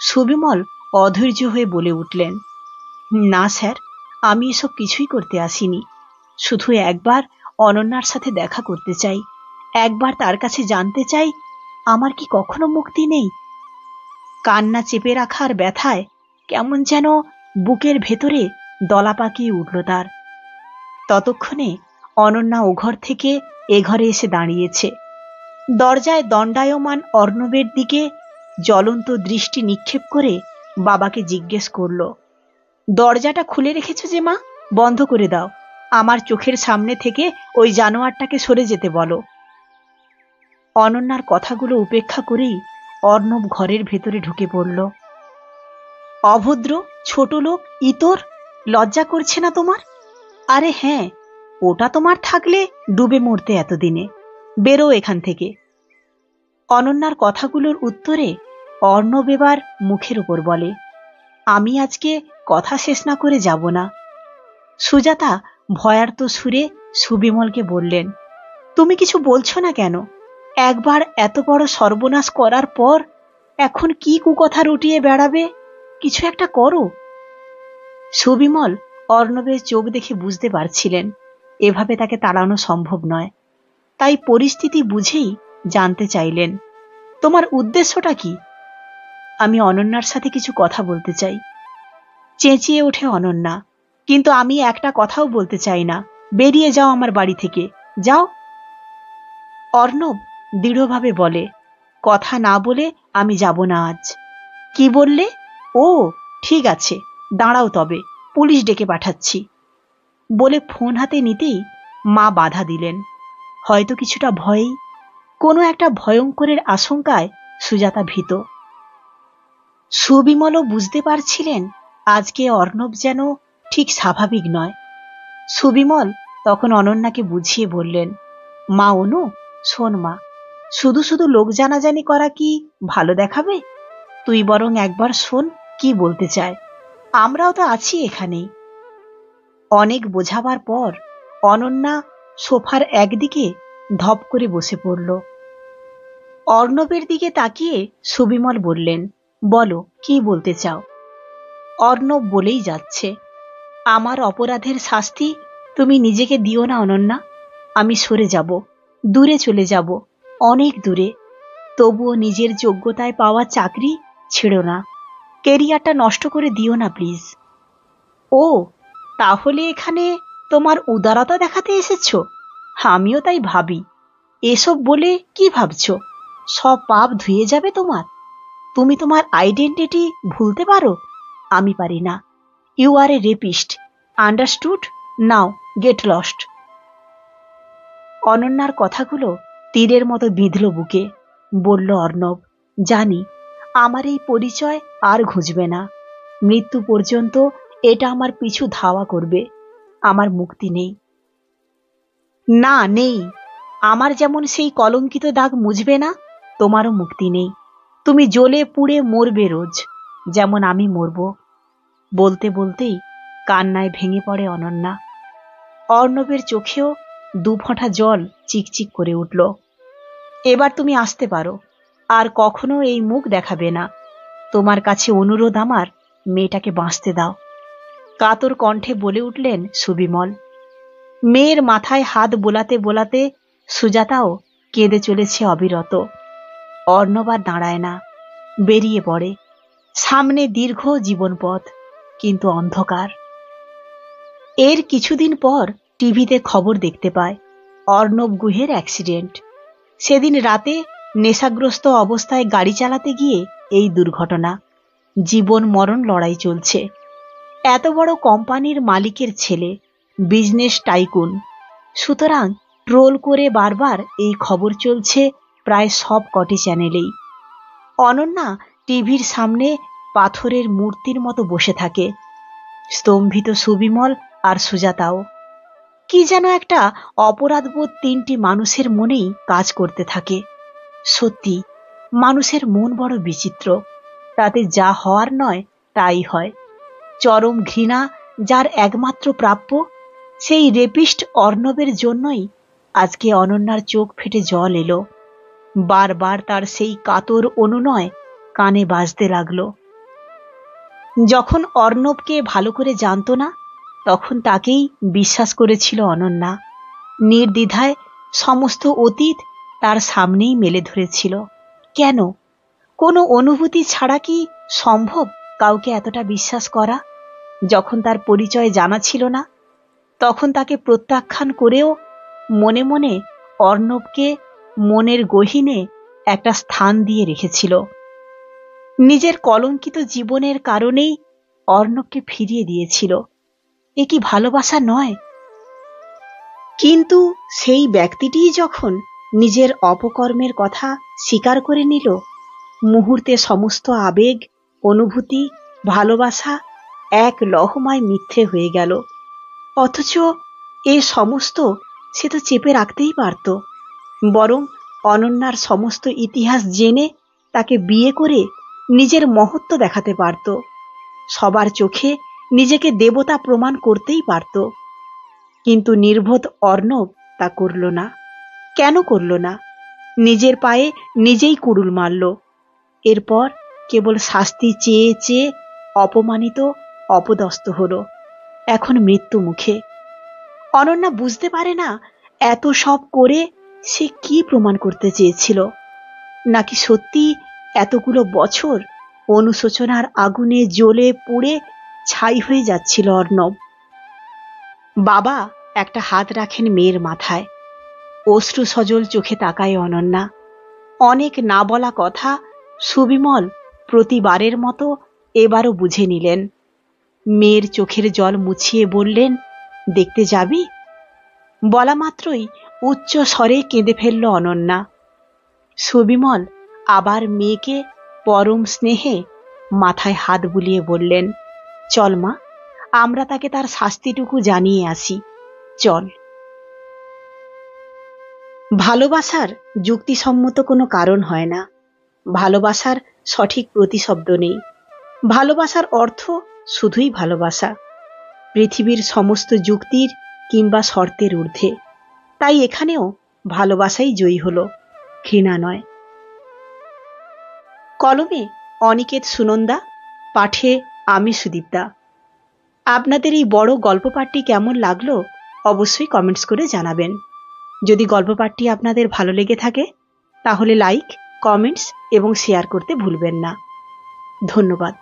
সুবিমল অধৈর্য হয়ে বলে উঠলেন, না স্যার, আমি এসব কিছুই করতে আসিনি। শুধু একবার অনন্যার সাথে দেখা করতে চাই, একবার তার কাছে জানতে চাই আমার কি কখনো মুক্তি নেই। কান্না চেপে রাখার ব্যথায় কেমন যেন বুকের ভেতরে দলা পাকিয়ে উঠল তার। ততক্ষণে অনন্যা ও ঘর থেকে এ ঘরে এসে দাঁড়িয়েছে। দরজায় দণ্ডায়মান অর্ণবের দিকে জ্বলন্ত দৃষ্টি নিক্ষেপ করে বাবাকে জিজ্ঞেস করল, দরজাটা খুলে রেখেছ যে মা, বন্ধ করে দাও। আমার চোখের সামনে থেকে ওই জানোয়ারটাকে সরে যেতে বলো। অনন্যার কথাগুলো উপেক্ষা করেই অর্ণব ঘরের ভেতরে ঢুকে পড়ল। অভদ্র ছোট লোক, ইতর, লজ্জা করছে না তোমার? আরে হ্যাঁ, ওটা তোমার থাকলে ডুবে মরতে এতদিনে। বেরো এখান থেকে। অনন্যার কথাগুলোর উত্তরে অর্ণব এবার মুখের উপর বলে, আমি আজকে কথা শেষ না করে যাব না। সুজাতা ভয়ার্ত সুরে সুবিমলকে বললেন, তুমি কিছু বলছো না কেন? একবার এত বড় সর্বনাশ করার পর এখন কি কুকথা রটিয়ে বেড়াবে? কিছু একটা করো। সুবিমল অর্ণবের চোখ দেখে বুঝতে পারছিলেন এভাবে তাকে তাড়ানো সম্ভব নয়। তাই পরিস্থিতি বুঝেই জানতে চাইলেন, তোমার উদ্দেশ্যটা কি? আমি অনন্যার সাথে কিছু কথা বলতে চাই। চেঁচিয়ে ওঠে অনন্যা, কিন্তু আমি একটা কথাও বলতে চাই না। বেরিয়ে যাও আমার বাড়ি থেকে, যাও। অর্ণব দৃঢ়ভাবে বলে, কথা না বলে আমি যাব না আজ। কি বললে? ও ঠিক আছে, দাঁড়াও তবে, পুলিশ ডেকে পাঠাচ্ছি। বলে ফোন হাতে নিতেই মা বাধা দিলেন, হয়তো কিছুটা ভয়েই। কোনো একটা ভয়ঙ্করের আশঙ্কায় সুজাতা ভীত। সুবিমলও বুঝতে পারছিলেন আজকে অর্ণব যেন ঠিক স্বাভাবিক নয়। সুবিমল তখন অনন্যাকে বুঝিয়ে বললেন, মা অনু, শোন মা, শুধু শুধু লোক জানাজানি করা কি ভালো দেখাবে? তুই বরং একবার শোন কি বলতে চায়। আমরাও তো আছি এখানেই। অনেক বোঝাবার পর অনন্যা সোফার একদিকে ধপ করে বসে পড়ল। অর্ণবের দিকে তাকিয়ে সুবিমল বললেন, বলো কি বলতে চাও। অর্ণব বলেই যাচ্ছে, আমার অপরাধের শাস্তি তুমি নিজেকে দিও না অনন্যা। আমি সরে যাব, দূরে চলে যাব, অনেক দূরে। তবুও নিজের যোগ্যতায় পাওয়া চাকরি ছেড়ো না। কেরিয়ারটা নষ্ট করে দিও না প্লিজ। ও, তাহলে এখানে তোমার উদারতা দেখাতে এসেছ? আমিও তাই ভাবি। এসব বলে কি ভাবছো? সব পাপ ধুয়ে যাবে তোমার? তুমি তোমার আইডেন্টিটি ভুলতে পারো? আমি পারি না। You are a rapist, understood? Now get lost. অনন্যার কথাগুলো তীরের মতো বিঁধল বুকে। বলল অর্ণব, জানি আমার এই পরিচয় আর ঘুচবে না। মৃত্যু পর্যন্ত এটা আমার পিছু ধাওয়া করবে। আমার মুক্তি নেই। না, নেই। আমার যেমন সেই কলঙ্কিত দাগ মুছবে না, তোমারও মুক্তি নেই। তুমি জ্বলে পুড়ে মরবে রোজ, যেমন আমি মরব। বলতে বলতেই কান্নায় ভেঙে পড়ে অনন্যা। অর্ণবের চোখেও দুফোঁটা জল চিকচিক করে উঠল। এবার তুমি আসতে পারো, আর কখনো এই মুখ দেখাবে না। তোমার কাছে অনুরোধ আমার, মেয়েটাকে বাঁচতে দাও। কাতর কণ্ঠে বলে উঠলেন সুবিমল। মেয়ের মাথায় হাত বোলাতে বোলাতে সুজাতাও কেঁদে চলেছে অবিরত। অর্ণব আর দাঁড়ায় না, বেরিয়ে পড়ে। সামনে দীর্ঘ জীবনপথ, কিন্তু অন্ধকার। এর কিছুদিন পর টিভিতে খবর দেখতে পায় অর্ণব গুহের অ্যাক্সিডেন্ট। সেদিন রাতে নেশাগ্রস্ত অবস্থায় গাড়ি চালাতে গিয়ে এই দুর্ঘটনা। জীবন মরণ লড়াই চলছে। এত বড় কোম্পানির মালিকের ছেলে, বিজনেস টাইকুন। সুতরাং ট্রোল করে বারবার এই খবর চলছে প্রায় সব কটি চ্যানেলেই। অনন্যা টিভির সামনে পাথরের মূর্তির মতো বসে থাকে, স্তম্ভিত সুবিমল আর সুজাতাও। কি যেন একটা অপরাধবোধ তিনটি মানুষের মনেই কাজ করতে থাকে। সত্যি, মানুষের মন বড় বিচিত্র। তাতে যা হওয়ার নয় তাই হয়। চরম ঘৃণা যার একমাত্র প্রাপ্য, সেই রেপিস্ট অর্ণবের জন্যই আজকে অনন্যার চোখ ফেটে জল এলো। বারবার তার সেই কাতর অনুনয় কানে বাজতে লাগলো। যখন অর্ণবকে ভালো করে জানত না, তখন তাকেই বিশ্বাস করেছিল অনন্যা। নির্দ্বিধায় সমস্ত অতীত তার সামনেই মেলে ধরেছিল। কেন? কোনো অনুভূতি ছাড়া কি সম্ভব কাউকে এতটা বিশ্বাস করা? যখন তার পরিচয় জানা ছিল না, তখন তাকে প্রত্যাখ্যান করেও মনে মনে অর্ণবকে মনের গহীনে একটা স্থান দিয়ে রেখেছিল। নিজের কলঙ্কিত জীবনের কারণেই অর্ণবকে ফিরিয়ে দিয়েছিল। এ কি ভালোবাসা নয়? কিন্তু সেই ব্যক্তিটিই যখন নিজের অপকর্মের কথা স্বীকার করে নিল, মুহূর্তে সমস্ত আবেগ, অনুভূতি, ভালোবাসা এক লহমায় মিথ্যে হয়ে গেল। অথচ এ সমস্ত সে তো চেপে রাখতেই পারত। বরং অনন্যার সমস্ত ইতিহাস জেনে তাকে বিয়ে করে নিজের মহত্ব দেখাতে পারত। সবার চোখে নিজেকে দেবতা প্রমাণ করতেই পারত। কিন্তু নির্বোধ অর্ণব তা করল না। কেন করল না? নিজের পায়ে নিজেই কুড়ুল মারল। এরপর কেবল শাস্তি চেয়ে চেয়ে অপমানিত, অপদস্থ হল। এখন মৃত্যু মুখে। অনন্যা বুঝতে পারে না এত সব করে সে কি প্রমাণ করতে চেয়েছিল। নাকি সত্যি এতগুলো বছর অনুশোচনার আগুনে জ্বলে পুড়ে ছাই হয়ে যাচ্ছিল অর্ণব। বাবা একটা হাত রাখেন মেয়ের মাথায়। অশ্রু সজল চোখে তাকায় অনন্যা। অনেক না বলা কথা সুবিমল প্রতিবারের মতো এবারও বুঝে নিলেন। মেয়ের চোখের জল মুছিয়ে বললেন, দেখতে যাবি? বলা মাত্রই উচ্চ স্বরে কেঁদে ফেলল অনন্যা। সুবিমল আবার মেয়েকে পরম স্নেহে মাথায় হাত বুলিয়ে বললেন, চল মা, আমরা তাকে তার শাস্তিটুকু জানিয়ে আসি, চল। ভালোবাসার যুক্তিসম্মত কোনো কারণ হয় না। ভালোবাসার সঠিক প্রতিশব্দ নেই। ভালোবাসার অর্থ শুধুই ভালোবাসা, পৃথিবীর সমস্ত যুক্তির কিংবা শর্তের ঊর্ধ্বে। তাই এখানেও ভালোবাসাই জয়ী হলো, ঘৃণা নয়। কলমে অনিকেত সুনন্দা, পাঠে আমি সুদীপ্তা। আপনাদের এই বড় গল্প পাঠটি কেমন লাগলো অবশ্যই কমেন্টস করে জানাবেন। যদি গল্প পাঠটি আপনাদের ভালো লেগে থাকে তাহলে লাইক, কমেন্টস এবং শেয়ার করতে ভুলবেন না। ধন্যবাদ।